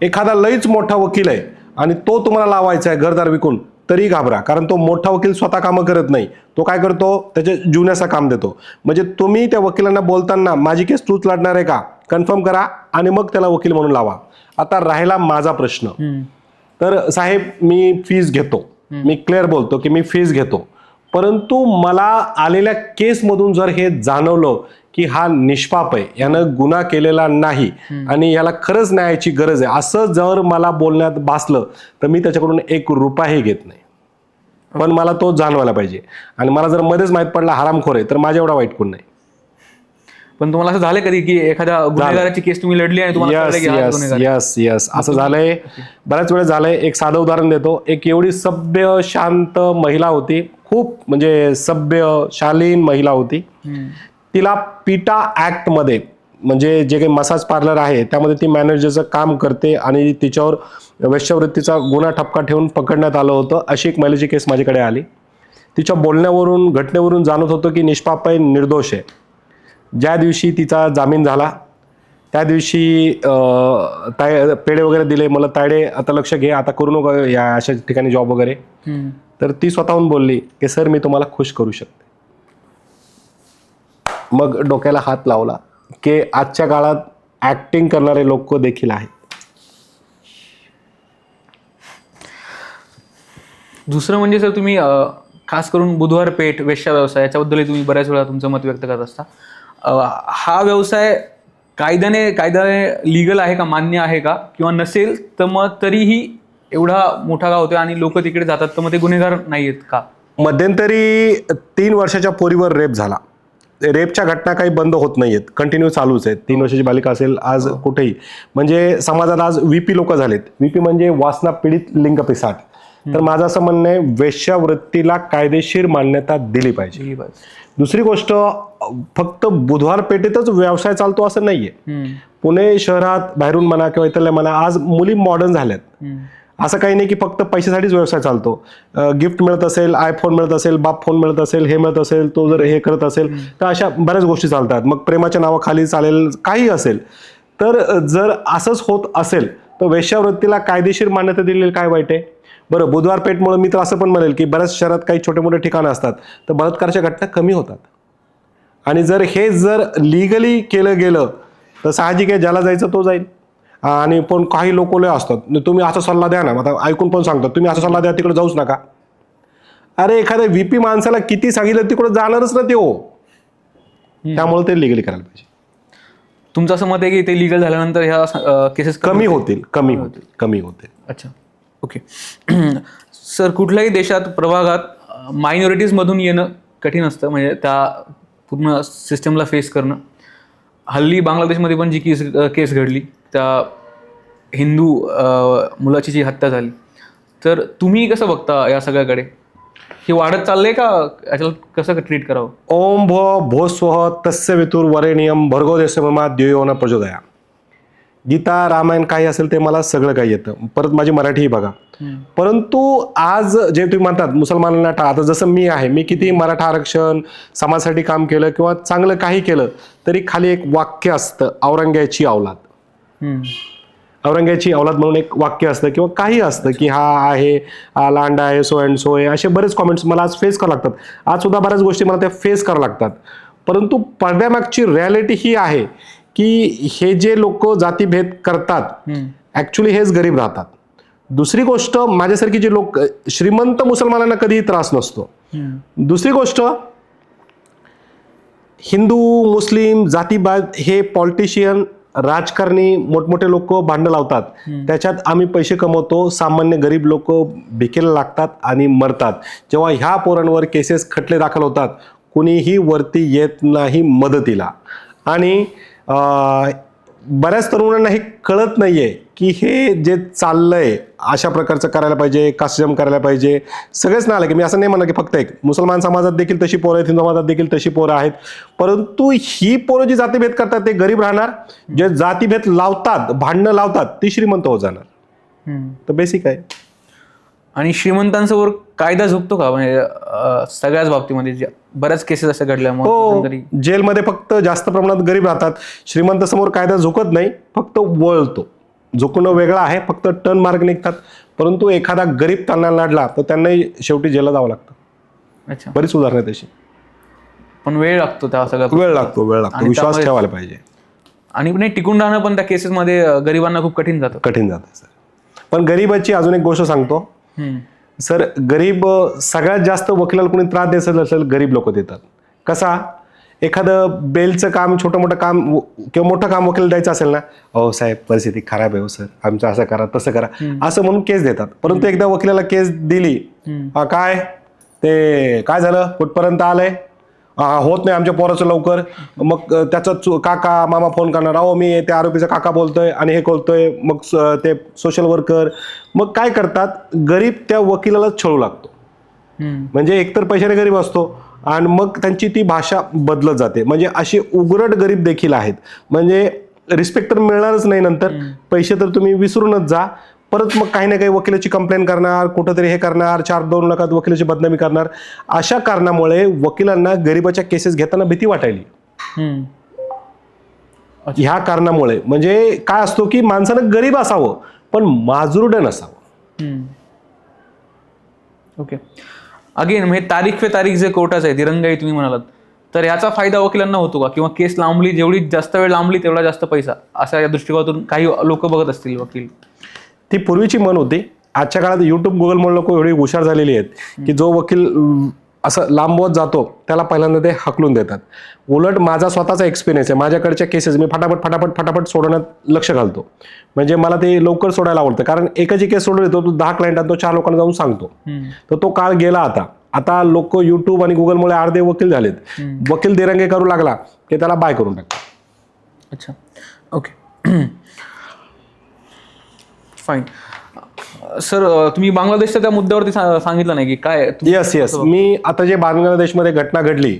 एखादा लईच मोठा वकील आहे आणि तो तुम्हाला लावायचा आहे घरदार विकून, तरी घाबरा, कारण तो मोठा वकील स्वतः कामं करत नाही, तो काय करतो, त्याच्या जुन्याचं काम देतो. म्हणजे तुम्ही त्या वकिलांना बोलताना माझी केस तूच लढणार आहे का, कन्फर्म करा आणि मग त्याला वकील म्हणून लावा. आता राहिला माझा प्रश्न, तर साहेब मी फीज घेतो, मी क्लिअर बोलतो की मी फीज घेतो, परंतु मला आलेल्या केसमधून जर हे जाणवलं की हा निष्पाप आहे, यानं गुन्हा केलेला नाही आणि याला खरंच न्यायाची गरज आहे, असं जर मला बोलण्यात भासलं तर मी त्याच्याकडून 1 रुपयाही घेत नाही. पण मला तो जाणवायला पाहिजे. आणि मला जर मध्येच माहीत पडला हरामखोर आहे, तर माझ्या एवढा वाईट कोण नाही. पण तुम्हाला असं झालं कधी की एखाद्या गुन्हेगाराची केस तुम्ही लढली आणि तुम्हाला कळलं की हा गुन्हेगार आहे? यस, असं झालंय, बऱ्याच वेळेस झालंय. एक साधं उदाहरण देतो. एक एवढी सभ्य शांत महिला होती, खूप म्हणजे सभ्य शालीन महिला होती. तिला पिटा ऍक्ट मध्ये, म्हणजे जे काही मसाज पार्लर आहे त्यामध्ये ती मॅनेजरचं काम करते आणि तिच्यावर वेश्यावृत्तीचा गुन्हा ठपका ठेवून पकडण्यात आलं होतं. अशी एक महिलेची केस माझ्याकडे आली. तिच्या बोलण्यावरून, घटनेवरून जाणवत होतं की निष्पाप आहे, निर्दोष आहे. ज्या दिवशी तिचा जामीन झाला त्या दिवशी पेढे वगैरे दिले, मला तायडे आता लक्ष घे, आता करू नको या अशा ठिकाणी जॉब वगैरे. तर ती स्वतःहून बोलली की सर मी तुम्हाला खुश करू शकते. मग डोक्याला हात लावला की आजच्या काळात ऍक्टिंग करणारे लोक देखील आहेत. दुसरं म्हणजे सर, तुम्ही खास करून बुधवार पेठ वेश्या व्यवसाय याच्याबद्दलही तुम्ही बऱ्याच वेळा तुमचं मत व्यक्त करत असता. हा व्यवसाय कायद्याने लीगल आहे का, मान्य आहे का, किंवा नसेल तर मग तरीही एवढा मोठा का होतोय आणि लोक तिकडे जातात, तर मग ते गुन्हेगार नाही आहेत का? मध्यंतरी 3 वर्षाच्या पोरीवर रेप झाला. रेपच्या घटना काही बंद होत नाहीयेत, कंटिन्यू चालूच आहेत. 3 वर्षाची बालिका असेल आज कुठेही, म्हणजे समाजात आज VP लोक झालेत. VP म्हणजे वासना पीडित लिंग पिसाट. तर माझं असं म्हणणं आहे, वेश्यावृत्तीला कायदेशीर मान्यता दिली पाहिजे. दुसरी गोष्ट, फक्त बुधवार पेठेतच व्यवसाय चालतो असं नाहीये. पुणे शहरात बाहेरून म्हणा किंवा इथल्या म्हणा, आज मुली मॉडर्न झाल्यात. असं काही नाही की फक्त पैशासाठीच व्यवसाय चालतो. गिफ्ट मिळत असेल, आयफोन मिळत असेल, बाप फोन मिळत असेल, हे मिळत असेल, तो जर हे करत असेल, तर अशा बऱ्याच गोष्टी चालतात. मग प्रेमाच्या नावाखाली चालेल, काही असेल. तर जर असंच होत असेल तर वेश्यावृत्तीला कायदेशीर मान्यता दिलेली काय वाईट आहे? बरं, बुधवार पेठमुळे मी तर असं पण म्हणेल की बऱ्याच शहरात काही छोटे मोठे ठिकाणं असतात तर बलात्काराच्या घटना कमी होतात. आणि जर हे लिगली केलं गेलं तर साहजिक आहे, ज्याला जायचं तो जाईल. आणि पण काही लोक लय असतात, तुम्ही असा सल्ला द्या ना, आता ऐकून पण सांगतात तुम्ही असा सल्ला द्या, तिकडे जाऊच नका. अरे एखाद्या VP माणसाला किती सांगितलं तिकडे जाणारच ना ते हो. त्यामुळे ते लिगली करायला पाहिजे. तुमचं असं मत आहे की ते लिगल झाल्यानंतर ह्या केसेस कमी होतील. अच्छा, ओके. सर, कुठल्याही देशात प्रभागात मायनॉरिटीजमधून येणं कठीण असतं, म्हणजे त्या पूर्ण सिस्टमला फेस करणं. हल्ली बांगलादेशमध्ये पण जी केस घडली, त्या हिंदू मुलाची जी हत्या झाली, तर तुम्ही कसं बघता या सगळ्याकडे? हे वाढत चाललंय का, याच्याला कसं ट्रीट करावं? ओम भो स्वः तस्य वितुर वरेण्यम भर्गो देवस्य ममा धियो न प्रचोदयात्. गीता, रामायण काही असेल ते मला सगळं काही येतं. परत माझी मराठीही बघा. परंतु आज जे तुम्ही म्हणतात मुसलमानांना आता जसं मी आहे, मी किती मराठा आरक्षण समाजासाठी काम केलं किंवा चांगलं काही केलं तरी खाली एक वाक्य असतं, औरंग्याची औलाद. औरंग्याची औलाद म्हणून एक वाक्य असतं किंवा काही असतं की हा आहे, हा लांडा आहे, सो अँड सो आहे, असे बरेच कॉमेंट्स मला आज फेस करावं लागतात. आज सुद्धा बऱ्याच गोष्टी मला त्या फेस कराव्या लागतात. परंतु पडद्यामागची रियालिटी ही आहे की हे जे लोक जातीभेद करतात ऍक्च्युली हेच गरीब राहतात. दुसरी गोष्ट, माझ्यासारखी जे लोक, श्रीमंत मुसलमानांना कधीही त्रास नसतो. दुसरी गोष्ट, हिंदू मुस्लिम जातीवाद हे पॉलिटिशियन राजकारणी मोठमोठे लोक भांडण लावतात, त्याच्यात आम्ही पैसे कमवतो, सामान्य गरीब लोक भिकेला लागतात आणि मरतात. जेव्हा ह्या पोरांवर केसेस खटले दाखल होतात, कुणीही वरती येत नाही मदतीला. आणि बऱ्याच तरुणांना हे कळत नाहीये की हे जे चाललंय अशा प्रकारचं करायला पाहिजे, कास्टिझम करायला पाहिजे. सगळेच नाही आले की मी असं नाही म्हणणार की फक्त एक, मुसलमान समाजात देखील तशी पोरं आहेत, हिंदू समाजात देखील तशी पोरं आहेत. परंतु ही पोरं जी जातीभेद करतात ते गरीब राहणार, जे जातीभेद लावतात, भांडणं लावतात, ती श्रीमंत होत जाणार. तर बेसिक आहे. आणि श्रीमंतांसमोर कायदा झुकतो का, म्हणजे सगळ्याच बाबतीमध्ये बऱ्याच केसेस अशा घडल्या? हो, जेलमध्ये फक्त जास्त प्रमाणात गरीब राहतात, श्रीमंत समोर कायदा झुकत नाही, फक्त वळतो. झुकणं वेगळं आहे, फक्त टर्न मार्ग निघतात. परंतु एखादा गरीब त्यांना लढला तर त्यांनाही शेवटी जेलला जावं लागतं. अच्छा, बरीच उदाहरणं आहे तशी. पण वेळ लागतो त्या सगळ्या, वेळ लागतो, विश्वास ठेवायला पाहिजे. आणि नाही टिकून राहणं पण त्या केसेसमध्ये गरिबांना खूप कठीण जातं सर. पण गरीबाची अजून एक गोष्ट सांगतो सर, गरीब सगळ्यात जास्त वकिलाला कोणी त्रास द्यायचा असेल गरीब लोक देतात. कसा, एखादं बेलचं काम, छोटं मोठं काम किंवा मोठं काम वकील द्यायचं असेल ना, अहो साहेब परिस्थिती खराब आहे, हो सर आमचं असं करा तसं करा, असं म्हणून केस देतात. परंतु एकदा वकिलाला केस दिली, काय ते काय झालं, कुठपर्यंत आलंय, होत नाही आमच्या पोराचं लवकर, मग त्याचा काका मामा फोन करणार, अहो मी त्या आरोपीचा काका बोलतोय आणि हे बोलतोय, मग ते सोशल वर्कर, मग काय करतात, गरीब त्या वकिलाला छळू लागतो. म्हणजे एकतर पैशाने गरीब असतो आणि मग त्यांची ती भाषा बदलत जाते. म्हणजे असे उग्रट गरीब देखील आहेत. म्हणजे रिस्पेक्ट तर मिळणारच नाही, नंतर पैसे तर तुम्ही विसरूनच जा. परत मग काही ना काही वकिलाची कंप्लेंट करणार, कुठंतरी हे करणार, 4-2 लाखात वकिलाची बदनामी करणार. अशा कारणामुळे वकिलांना गरिबाच्या केसेस घेताना भीती वाटायली. ह्या कारणामुळे म्हणजे काय असतो की माणसानं गरीब असावं पण माजुरडं नसावं. ओके, अगेन म्हणजे तारीख पे तारीख जे कोर्टाचं आहे, दिरंगाई तुम्ही म्हणालात, तर याचा फायदा वकिलांना होतो का? किंवा केस लांबली, जेवढी जास्त वेळ लांबली तेवढा जास्त पैसा, अशा या दृष्टिकोनातून काही लोक बघत असतील वकील? ती पूर्वीची म्हण होती. आजच्या काळात युट्यूब गुगलमुळे लोक एवढी हुशार झालेली आहेत की जो वकील असं लांबवत जातो त्याला पहिल्यांदा ते हकलून देतात. उलट माझा स्वतःचा एक्सपिरियन्स आहे, माझ्याकडच्या केसेस मी फटाफट सोडवण्यात लक्ष घालतो. म्हणजे मला ते लवकर सोडायला आवडतं, कारण एकाची केस सोडवली तो 10 क्लायंट तो 4 लोकांना जाऊन सांगतो. तर तो काळ गेला आता लोक युट्यूब आणि गुगलमुळे अर्धे वकील झालेत. वकील दिरंगे करू लागला की त्याला बाय करून टाकतात. अच्छा, ओके, फाईन. सर, तुम्ही बांगलादेशच्या त्या मुद्द्यावरती सांगितलं नाही की काय? येस, मी आता जे बांगलादेशमध्ये घटना घडली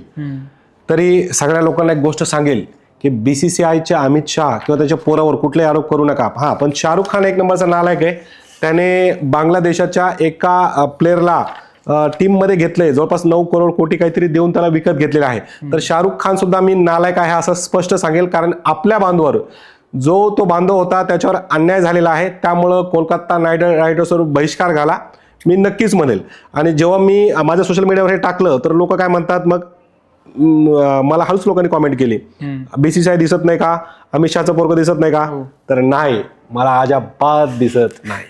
तरी सगळ्या लोकांना एक गोष्ट सांगेल की BCCIचे अमित शहा किंवा त्याच्या पोरावर कुठलेही आरोप करू नका. पण शाहरुख खान एक नंबरचा नालायक आहे. त्याने बांगलादेशाच्या एका प्लेअरला टीममध्ये घेतलंय, जवळपास 9 करोड कोटी काहीतरी देऊन त्याला विकत घेतलेला आहे. तर शाहरुख खान सुद्धा मी नालायक आहे असं स्पष्ट सांगेल, कारण आपल्या बांधवावर जो तो बांधव होता त्याच्यावर अन्याय झालेला आहे. त्यामुळं कोलकाता नाईट रायडर्सवर बहिष्कार घाला मी नक्कीच म्हणेल. आणि जेव्हा मी माझ्या सोशल मीडियावर हे टाकलं तर लोक काय म्हणतात, मग मला हळूच लोकांनी कॉमेंट केली, BCCI दिसत नाही का, अमित शहाचं पोरगं दिसत नाही का? तर नाही, मला अजिबात दिसत नाही.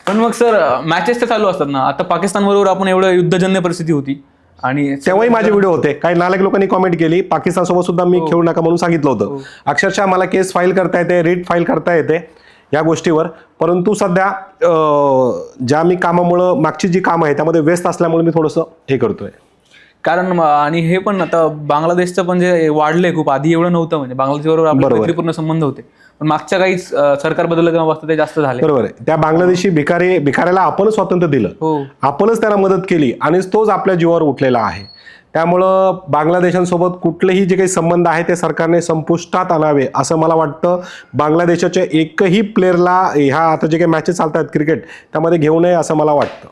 पण मग सर, मॅचेस तर चालू असतात ना. आता पाकिस्तान बरोबर आपण एवढं युद्धजन्य परिस्थिती होती आणि तेव्हाही माझे व्हिडिओ होते. काही नालायक लोकांनी कॉमेंट केली, पाकिस्तान सोबत सुद्धा मी खेळू नका म्हणून सांगितलं होतं. अक्षरशः मला केस फाईल करता येते, रिट फाईल करता येते या गोष्टीवर. परंतु सध्या ज्या मी कामामुळं, मागची जी कामं आहे त्यामध्ये व्यस्त असल्यामुळे मी थोडंसं हे करतोय. कारण आणि हे पण आता बांगलादेशचं पण जे वाढलंय खूप, आधी एवढं नव्हतं. म्हणजे बांगलादेशबरोबर आपले मैत्रीपूर्ण संबंध होते, पण मागच्या काही सरकार बदललं तेव्हा ते जास्त झाले. बरोबर आहे. त्या बांगलादेशी भिकाऱ्याला आपण स्वातंत्र्य दिलं, आपणच त्याला मदत केली आणि तोच आपल्या जीवावर उठलेला आहे. त्यामुळं बांगलादेशांसोबत कुठलेही जे काही संबंध आहे ते सरकारने संपुष्टात आणावे असं मला वाटतं. बांगलादेशाच्या एकही प्लेअरला ह्या आता जे काही मॅचेस चालतात क्रिकेट त्यामध्ये घेऊ नये असं मला वाटतं.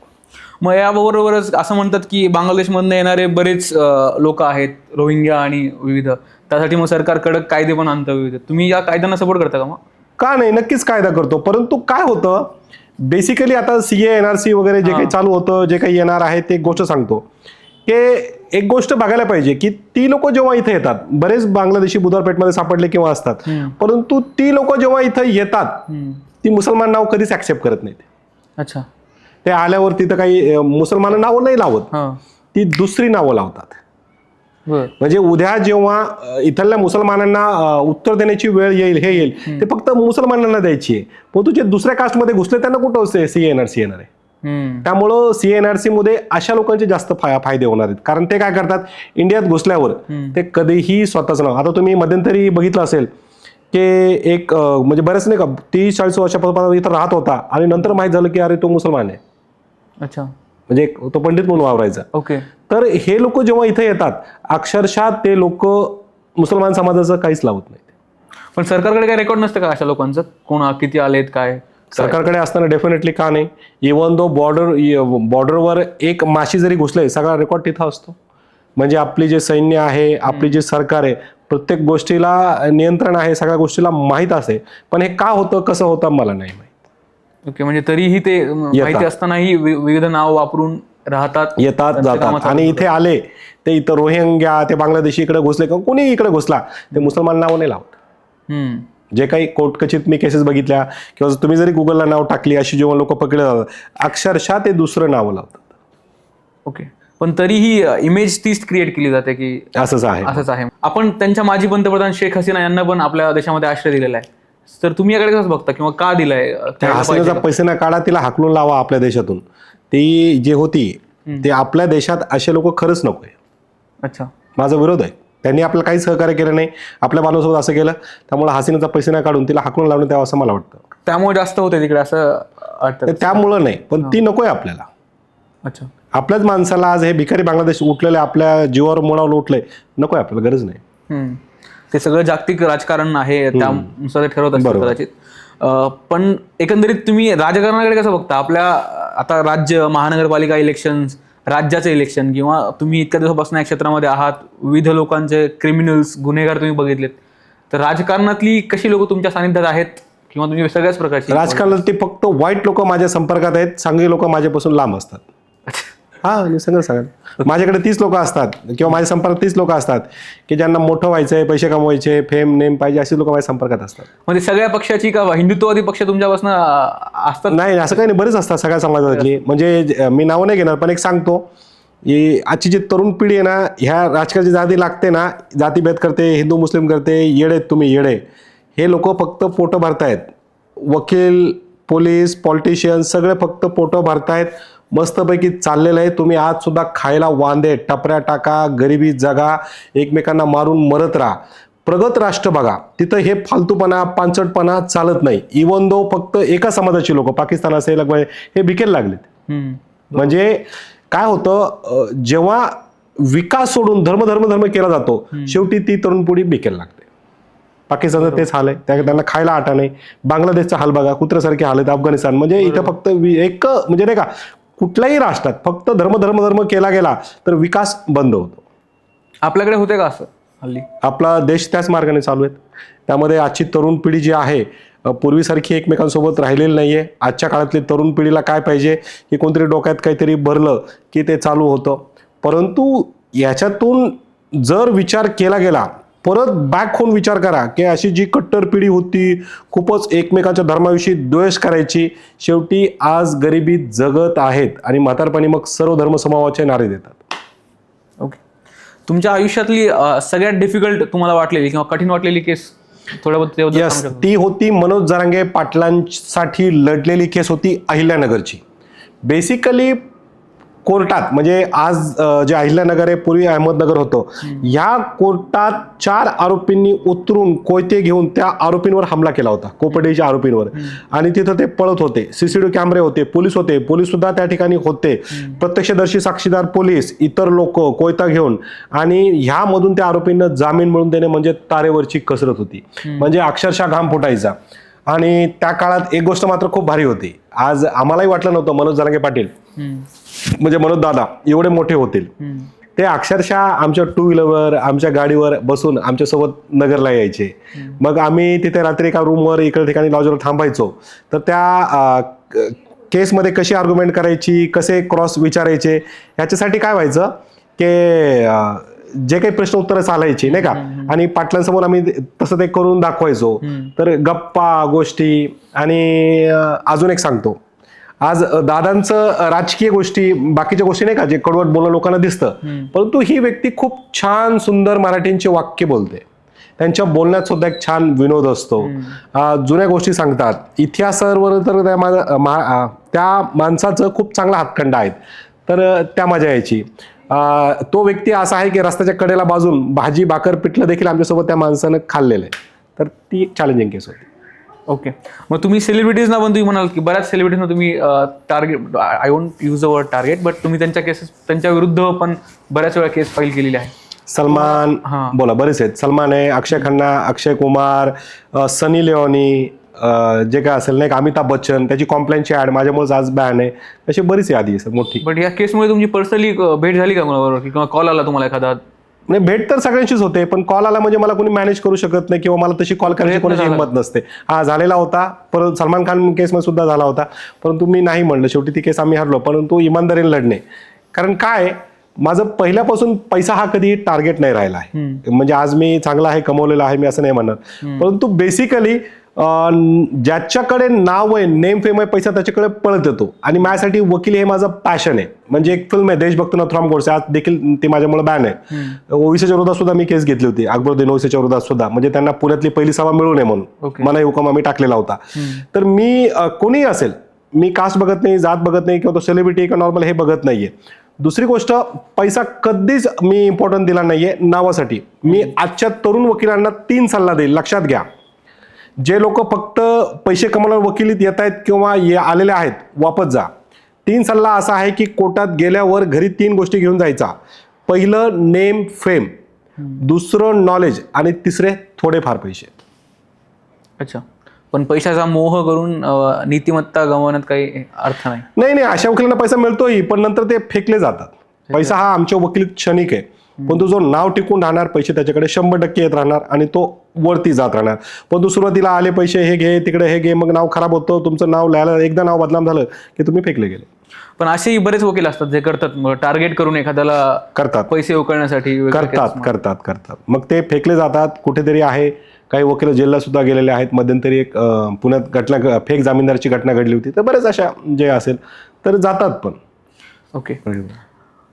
मग याबरोबरच असं म्हणतात की बांगलादेशमधनं येणारे बरेच लोक आहेत, रोहिंग्या आणि विविध, त्यासाठी मग सरकार कडक कायदे पण आणतं विविध. तुम्ही या कायद्यांना सपोर्ट करता का? मग का नाही, नक्कीच कायदा करतो. परंतु काय होतं, बेसिकली आता CA NRC वगैरे जे काही चालू होतं, जे काही येणार आहे ते गोष्ट सांगतो की एक गोष्ट बघायला पाहिजे की ती लोक जेव्हा इथे येतात, बरेच बांगलादेशी बुधवारपेठमध्ये सापडले किंवा असतात, परंतु ती लोक जेव्हा इथं येतात ती मुसलमान नाव कधीच ऍक्सेप्ट करत नाहीत. अच्छा. ते आल्यावर तिथं काही मुसलमान नावं नाही लावत, ती दुसरी नावं लावतात. म्हणजे उद्या जेव्हा इथल्या मुसलमानांना उत्तर देण्याची वेळ येईल, हे येईल, ते फक्त मुसलमानांना द्यायची आहे. पण तुझे दुसऱ्या कास्टमध्ये घुसले त्यांना कुठं CNRC येणार आहे. त्यामुळं CNRC मध्ये अशा लोकांचे जास्त फायदे होणार आहेत. कारण ते काय करतात, इंडियात घुसल्यावर ते कधीही स्वतःच नाव, आता तुम्ही मध्यंतरी बघितलं असेल की एक म्हणजे बरेच नाही का 30-40 वर्षापासून इथं राहत होता आणि नंतर माहित झालं की अरे तो मुसलमान आहे. अच्छा. म्हणजे तो पंडित म्हणून वावरायचा. ओके. तर हे लोक जेव्हा इथे येतात, अक्षरशः ते लोक मुसलमान समाजाचं काहीच लावत नाहीत. पण सरकारकडे काही रेकॉर्ड नसतं का अशा लोकांचं, कोण किती आलेत काय? सरकारकडे असताना डेफिनेटली का नाही. इव्हन दो बॉर्डरवर एक माशी जरी घुसले, सगळा रेकॉर्ड तिथं असतो. म्हणजे आपली जे सैन्य आहे, आपली जे सरकार आहे, प्रत्येक गोष्टीला नियंत्रण आहे, सगळ्या गोष्टीला माहीत असते. पण हे का होतं, कसं होतं मला नाही माहीत. ओके. म्हणजे तरीही ते माहिती असतानाही विविध नाव वापरून राहतात, येतात, जातात. आणि इथे आले ते इथं रोहिंग्या, ते बांगलादेशी इकडे घुसले किंवा कोणी इकडे घुसला, ते मुसलमान नाव नाही लावत. जे काही कोर्ट कचित मी केसेस बघितल्या किंवा तुम्ही जरी गुगलला नाव टाकली, अशी जेव्हा लोक पकडले जातात, अक्षरशः ते दुसरं नाव लावतात. ओके. पण तरीही इमेज तीच क्रिएट केली जाते की असंच आहे. आपण त्यांच्या माजी पंतप्रधान शेख हसीना यांना पण आपल्या देशामध्ये आश्रय दिलेला आहे. तर तुम्ही याकडे कसं बघता किंवा का दिलाय? त्या हसीनाचा पैसे ना काढा, तिला हाकलून लावा आपल्या देशातून. ती जे होती ते आपल्या देशात असे लोक खरंच नकोय. अच्छा. माझा विरोध आहे. त्यांनी आपल्याला काही सहकार्य केलं नाही, आपल्या बांधवासोबत असं केलं, त्यामुळे हसीनाचा पैसे ना काढून तिला हाकलून लावणं द्यावं असं मला वाटतं. त्यामुळे जास्त होते तिकडे असं वाटतं? त्यामुळं नाही, पण ती नकोय आपल्याला. अच्छा. आपल्याच माणसाला आज हे भिकारी बांगलादेश उठलेले, आपल्या जीवावर मुळावर उठले, नकोय आपल्याला, गरज नाही. ते सगळं जागतिक राजकारण आहे, त्यानुसार ठरवत असतं कदाचित. पण एकंदरीत तुम्ही राजकारणाकडे कसं बघता? आपल्या आता राज्य, महानगरपालिका इलेक्शन, राज्याचं इलेक्शन, किंवा तुम्ही इतक्या दिवसापासून या क्षेत्रामध्ये आहात, विविध लोकांचे क्रिमिनल्स, गुन्हेगार तुम्ही बघितलेत, तर राजकारणातली कशी लोक तुमच्या सानिध्यात आहेत किंवा तुम्ही सगळ्याच प्रकारची? राजकारणात ते फक्त वाईट लोक माझ्या संपर्कात आहेत, चांगली लोक माझ्यापासून लांब असतात. हा, मी सगळं सांगा. माझ्याकडे 30 लोक असतात किंवा माझ्या संपर्कात 30 लोक असतात की ज्यांना मोठं व्हायचंय, पैसे कमवायचे, फेम नेम पाहिजे, अशी लोक माझ्या संपर्कात असतात. म्हणजे सगळ्या पक्षाची का हिंदुत्ववादी पक्ष तुमच्यापासून असतात? नाही, असं काही नाही, बरेच असतात सगळ्या समाजातली. म्हणजे मी नाव नाही घेणार, पण एक सांगतो, आजची जी तरुण पिढी आहे ना, ह्या राजकारणाची जाती लागते ना, जातीभेद करते, हिंदू मुस्लिम करते, येडे तुम्ही येडे. हे लोक फक्त पोटं भरतायत. वकील, पोलीस, पॉलिटिशियन सगळे फक्त पोटं भरतायत. मस्तपैकी चाललेलं आहे. तुम्ही आज सुद्धा खायला वांदे, टपऱ्या टाका, गरिबी जगा, एकमेकांना मारून मरत राहा. प्रगत राष्ट्र बघा, तिथं हे फालतूपणा, पांचटपणा चालत नाही. इवन दो फक्त एका समाजाची लोक, पाकिस्तान असेल, हे भिकेल लागलेत. म्हणजे काय होतं, जेव्हा विकास सोडून धर्म केला जातो, शेवटी ती तरुण पिढी भिकेल लागते. पाकिस्तानचं तेच हाल आहे, त्यांना खायला आटा नाही. बांगलादेशचा हाल बघा, कुत्र्यासारखे हाल आहेत. अफगाणिस्तान, म्हणजे इथं फक्त एक म्हणजे नाही का, कुठल्याही राष्ट्रात फक्त धर्म केला गेला तर विकास बंद होतो. आपल्याकडे होते का असं हल्ली? आपला देश त्याच मार्गाने चालू आहेत. त्यामध्ये आजची तरुण पिढी जी आहे, पूर्वीसारखी एकमेकांसोबत राहिलेली नाहीये. आजच्या काळातली तरुण पिढीला काय पाहिजे की कोणतरी डोक्यात काहीतरी भरलं की ते चालू होतं. परंतु याच्यातून जर विचार केला गेला, परत बॅक होऊन विचार करा की अशी जी कट्टर पिढी होती, खूपच एकमेकांच्या धर्माविषयी द्वेष करायची, शेवटी आज गरिबीत जगत आहेत आणि म्हातारपणी मग सर्व धर्म समभावाचे नारे देतात. ओके. तुमच्या आयुष्यातली सगळ्यात डिफिकल्ट तुम्हाला वाटलेली किंवा कठीण वाटलेली केस यस, ती होती मनोज जरांगे पाटलांसाठी लढलेली केस होती अहिल्यानगरची. बेसिकली कोर्टात, म्हणजे आज जे अहिल्यानगर आहे, पूर्वी अहमदनगर होतं, या कोर्टात 4 आरोपींनी उतरून कोयते घेऊन त्या आरोपींवर हमला केला होता, कोपर्डीच्या आरोपींवर. आणि तिथं ते पळत होते. सीसीटीव्ही कॅमेरे होते, पोलीस सुद्धा त्या ठिकाणी होते, प्रत्यक्षदर्शी साक्षीदार पोलीस, इतर लोक कोयता घेऊन. आणि ह्यामधून त्या आरोपींना जामीन मिळवून देणे म्हणजे तारेवरची कसरत होती. म्हणजे अक्षरशः घाम फुटायचा. आणि त्या काळात एक गोष्ट मात्र खूप भारी होती. आज आम्हालाही वाटलं नव्हतं मनोज जरांगे पाटील म्हणजे मनोज दादा एवढे मोठे होतील. ते अक्षरशः आमच्या 2 व्हीलरवर, आमच्या गाडीवर बसून आमच्यासोबत नगरला यायचे. मग आम्ही तिथे रात्री एका रूमवर, इकडे ठिकाणी लॉजवर थांबायचो. तर त्या केसमध्ये कशी आर्ग्युमेंट करायची, कसे क्रॉस विचारायचे, ह्याच्यासाठी काय व्हायचं जे काही प्रश्न उत्तरं चालायची नाही का, आणि पाटलांसमोर आम्ही तसं ते करून दाखवायचो. तर गप्पा गोष्टी. आणि अजून एक सांगतो, आज दादांचं राजकीय गोष्टी बाकीच्या गोष्टी नाही का, जे कडवट बोलणं लोकांना दिसतं, परंतु ही व्यक्ती खूप छान सुंदर मराठींचे वाक्य बोलते. त्यांच्या बोलण्यात सुद्धा एक छान विनोद असतो. जुन्या गोष्टी सांगतात. इतिहासावर तर त्या माणसाचं खूप चांगला हातखंडा आहेत. तर त्या मजा यायची. तो व्यक्ती असा आहे की रस्त्याच्या कडेला बाजून भाजी भाकर पिठलं देखील आमच्यासोबत त्या माणसानं खाल्लेलं आहे. तर ती एक चॅलेंजिंग केस होती. ओके. मग तुम्ही सेलिब्रिटीजना पण तुम्ही म्हणाल की बऱ्याच सेलिब्रिटीजना तुम्ही target, I won't use the word target, but तुम्ही त्यांच्या विरुद्ध पण बऱ्याच वेळा केस फाईल केलेली आहे. सलमान, बोला बरेच आहेत. सलमान आहे, अक्षय खन्ना, अक्षय कुमार, सनी लिओनी, जे काय असेल नाही का, अमिताभ बच्चन, त्याची कॉम्प्लेनची ऍड माझ्यामुळे आज बॅन आहे. अशी बरीच यादी आहे मोठी. बट या केसमुळे तुमची पर्सनली भेट झाली का कोणाबरोबर, किंवा कॉल आला तुम्हाला एखादा? नाही, भेट तर सगळ्यांशीच होते, पण कॉल आला म्हणजे मला कोणी मॅनेज करू शकत नाही किंवा मला तशी कॉल करायची कोणाची हिंमत नसते. हा झालेला होता, परत सलमान खान केसमध्ये सुद्धा झाला होता, परंतु मी नाही म्हणलं. शेवटी ती केस आम्ही हरलो, परंतु इमानदारीने लढणे. कारण काय, माझं पहिल्यापासून पैसा हा कधी टार्गेट नाही राहिला आहे. म्हणजे आज मी चांगला आहे, कमवलेला आहे, मी असं नाही म्हणणार, परंतु बेसिकली ज्याच्याकडे नाव आहे, नेम फेम आहे, पैसा त्याच्याकडे पळत येतो. आणि माझ्यासाठी वकील हे माझं पॅशन आहे. म्हणजे एक फिल्म आहे देशभक्त नथुराम गोडसे, आज देखील ती माझ्यामुळे बॅन आहे. ओवीसीच्या विरोधात सुद्धा मी केस घेतली होती, अकबरुद्दीन ओवीसीच्या विरोधात सुद्धा, म्हणजे त्यांना पुण्यातली पहिली सभा मिळू नये म्हणून मनाई हुकम आम्ही टाकलेला होता. तर मी कोणी असेल, मी कास्ट बघत नाही, जात बघत नाही, किंवा तो सेलिब्रिटी किंवा नॉर्मल हे बघत नाहीये. दुसरी गोष्ट, पैसा कधीच मी इम्पॉर्टंट दिला नाहीये नावासाठी. मी आजच्या तरुण वकिलांना 3 सल्ला देईल, लक्षात घ्या. जे लोक फक्त पैसे कमवणार वकिलीत येत आहेत किंवा आलेले आहेत, वापस जा. 3 सल्ला असा आहे की कोर्टात गेल्यावर घरी 3 गोष्टी घेऊन जायचा. पहिलं नेम फेम, दुसरं नॉलेज, आणि तिसरे थोडेफार पैसे. अच्छा. पण पैशाचा मोह करून नीतिमत्ता गमावण्यात काही अर्थ नाही. नाही, अशा वकिलांना पैसा मिळतोही, पण नंतर ते फेकले जातात. पैसा हा आमच्या वकिलीत क्षणिक आहे, पण तो जो नाव टिकून राहणार, पैसे त्याच्याकडे 100% येत राहणार आणि तो वरती जात राहणार. पण तो सुरुवातीला आले पैसे, हे घे तिकडे हे घे, मग नाव खराब होतं तुमचं. नाव लिहायला एकदा नाव बदनाम झालं की तुम्ही फेकले गेले. पण असेही बरेच वकील असतात जे करतात, टार्गेट करून एखाद्याला करतात, पैसे उकळण्यासाठी करतात. मग ते फेकले जातात. कुठेतरी आहे, काही वकील जेलला सुद्धा गेलेले आहेत. मध्यंतरी एक पुण्यात फेक जामीनदारची घटना घडली होती. तर बरेच अशा जे असेल तर जातात पण. ओके.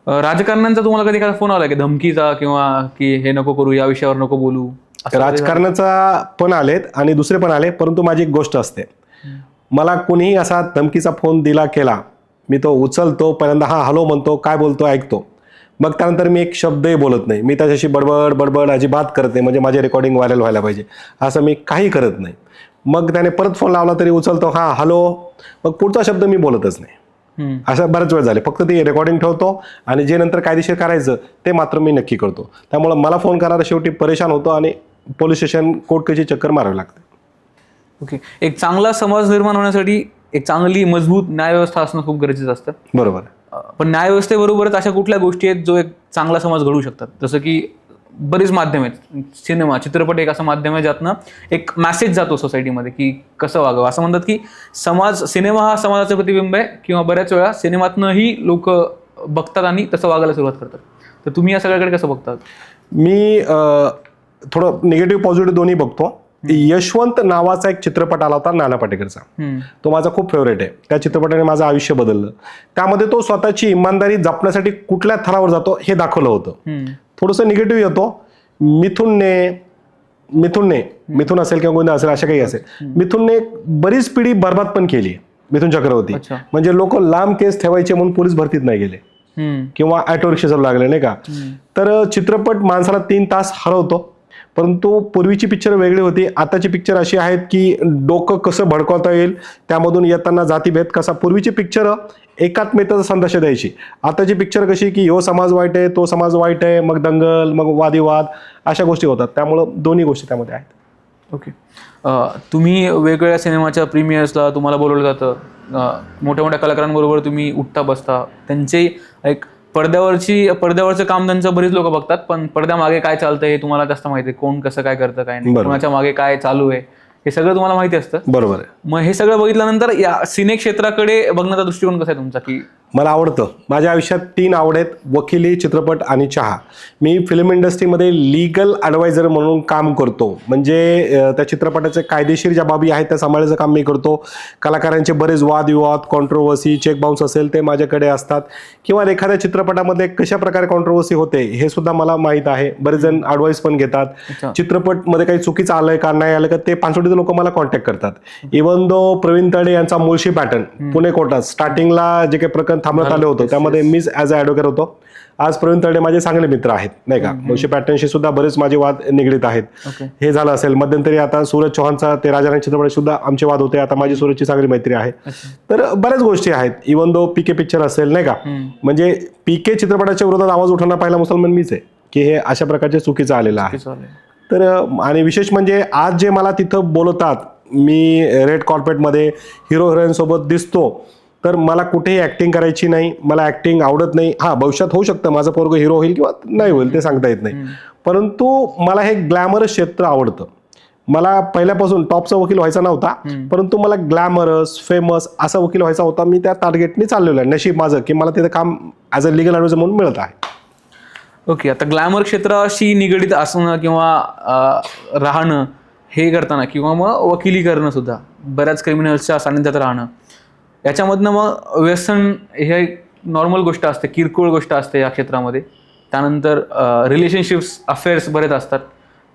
राजकारण्यांचा तुम्हाला कधी एखादा फोन आला की धमकीचा, किंवा की हे नको करू, या विषयावर नको बोलू? राजकारणाचा पण आलेत आणि दुसरे पण आले, परंतु माझी एक गोष्ट असते, मला कोणीही असा धमकीचा फोन केला, मी तो उचलतो. पहिल्यांदा हा हॅलो म्हणतो, काय बोलतो ऐकतो, मग त्यानंतर मी एक शब्दही बोलत नाही. मी त्याच्याशी बडबड अजिबात करत नाही, म्हणजे माझी रेकॉर्डिंग व्हायरल व्हायला पाहिजे असं मी काही करत नाही. मग त्याने परत फोन लावला तरी उचलतो, हा हॅलो, मग पुढचा शब्द मी बोलतच नाही. असं बरेच वेळ झाले. फक्त ती रेकॉर्डिंग ठेवतो आणि जे नंतर कायदेशीर करायचं ते मात्र मी नक्की करतो. त्यामुळे मला फोन करायला शेवटी परेशान होतो आणि पोलीस स्टेशन कोर्ट केसची चक्कर मारावी लागते. ओके. एक चांगला समाज निर्माण होण्यासाठी एक चांगली मजबूत न्यायव्यवस्था असणं खूप गरजेचं असतं. बरोबर. पण न्यायव्यवस्थेबरोबरच अशा कुठल्या गोष्टी आहेत जो एक चांगला समाज घडवू शकतात? जसं की बरीच माध्यम आहेत, सिनेमा, चित्रपट एक असं माध्यम आहे ज्यातनं एक मेसेज जातो सोसायटीमध्ये की कसं वागावं. असं म्हणतात की सिनेमा हा समाजाचं प्रतिबिंब आहे, किंवा बऱ्याच वेळा सिनेमातनंही लोक बघतात आणि तसं वागायला सुरुवात करतात. तर तुम्ही या सगळ्याकडे कसं बघतात? मी थोडं निगेटिव्ह पॉझिटिव्ह दोन्ही बघतो. यशवंत नावाचा एक चित्रपट आला होता नाना पाटेकरचा, तो माझा खूप फेवरेट आहे. त्या चित्रपटाने माझं आयुष्य बदललं. त्यामध्ये तो स्वतःची इमानदारी जपण्यासाठी कुठल्या थरावर जातो हे दाखवलं होतं. थोडंसं निगेटिव्ह येतो, मिथुन असेल किंवा गोविंदा असेल, अशा काही असेल, मिथुनने बरीच पिढी बरबाद पण केली. मिथुन चक्रवर्ती, म्हणजे लोक लांब केस ठेवायचे म्हणून पोलीस भरतीत नाही गेले किंवा ऑटो रिक्षा चालू लागले नाही का. तर चित्रपट माणसाला 3 तास हरवतो. परंतु पूर्वीची पिक्चर वेगळी होती, आताची पिक्चर अशी आहेत की डोकं कसं भडकवता येईल, त्यामधून येताना जातीभेद कसा. पूर्वीची पिक्चर एकात्मतेचा संदेश द्यायची, आताची पिक्चर कशी की ह्यो समाज वाईट आहे, तो समाज वाईट आहे, मग दंगल, मग वादिवाद, अशा गोष्टी होतात. त्यामुळं दोन्ही गोष्टी त्यामध्ये आहेत. ओके. तुम्ही वेगवेगळ्या सिनेमाच्या प्रीमियर्सला तुम्हाला बोलवलं जातं, मोठ्या मोठ्या कलाकारांबरोबर तुम्ही उठता बसता, त्यांचे एक पडद्यावरचं काम त्यांचं बरीच लोक बघतात, पण पडद्यामागे काय चालतंय हे तुम्हाला जास्त माहिती आहे. कोण कसं काय करतं, काय नाही, कोणाच्या मागे काय चालू आहे, हे सगळं तुम्हाला माहिती असतं. बरोबर आहे. मग हे सगळं बघितल्यानंतर या सिने क्षेत्राकडे बघण्याचा दृष्टिकोन कसा आहे तुमचा? की मला आवडतं. माझ्या आयुष्यात 3 आवड आहेत: वकिली, चित्रपट आणि चहा. मी फिल्म इंडस्ट्रीमध्ये लीगल ॲडवायझर म्हणून काम करतो. म्हणजे त्या चित्रपटाचे कायदेशीर ज्या बाबी आहेत त्या सांभाळायचं काम मी करतो. कलाकारांचे बरेच वादविवाद, कॉन्ट्रोवर्सी, चेक बाउन्स असेल ते माझ्याकडे असतात. किंवा एखाद्या चित्रपटामध्ये कशा प्रकारे कॉन्ट्रोवर्सी होते हे सुद्धा मला माहीत आहे. बरेच जण ॲडवाईस पण घेतात. चित्रपटमध्ये काही चुकीचं आलंय का नाही आलं का ते पानसोडीचे लोक मला कॉन्टॅक्ट करतात. इव्हन दो प्रवीण तडे यांचा मुळशी पॅटर्न पुणे कोर्टात स्टार्टिंगला जे काही प्रकरण थांबण्यात आलं होतं त्यामध्ये मीच ॲज अ ॲडव्होकेट होतो. आज प्रवीण तडे माझे चांगले मित्र आहेत, नाही का. मुळशी पॅटर्नशी सुद्धा बरेच माझे वाद निगडीत आहेत. हे झालं असेल. मध्यंतरी आता सूरज चव्हाणचा ते राजाराणी चित्रपट सुद्धा आमचे वाद होते. आता माझी सूरजची चांगली मैत्री आहे. तर बऱ्याच गोष्टी आहेत. इव्हन दो पीके पिक्चर असेल, नाही का. म्हणजे पीके चित्रपटाच्या विरोधात आवाज उठवणार पहिला मुसलमान मीच आहे की हे अशा प्रकारचे चुकीचं आलेलं आहे. तर आणि विशेष म्हणजे आज जे मला तिथं बोलवतात, मी रेड कॉर्पेटमध्ये हिरो हिरोईन सोबत दिसतो, तर मला कुठेही ॲक्टिंग करायची नाही. मला ॲक्टिंग आवडत नाही. हां, भविष्यात होऊ शकतं माझं पोरगं हिरो होईल किंवा नाही होईल ते सांगता येत नाही. परंतु मला हे ग्लॅमरस क्षेत्र आवडतं. मला पहिल्यापासून टॉपचा वकील व्हायचा नव्हता, परंतु मला ग्लॅमरस, फेमस असा वकील व्हायचा होता. मी त्या टार्गेटने चाललेलो आहे. नशीब माझं की मला तिथं काम ॲज अ लिगल ॲडवायझर म्हणून मिळत आहे. ओके. आता ग्लॅमर क्षेत्राशी निगडीत असणं किंवा राहणं हे करताना किंवा मग वकिली करणं सुद्धा बऱ्याच क्रिमिनल्सच्या सानिध्यात राहणं, याच्यामधनं मग व्यसन हे नॉर्मल गोष्ट असते, किरकोळ गोष्ट असते या क्षेत्रामध्ये. त्यानंतर रिलेशनशिप्स, अफेअर्स बरेच असतात.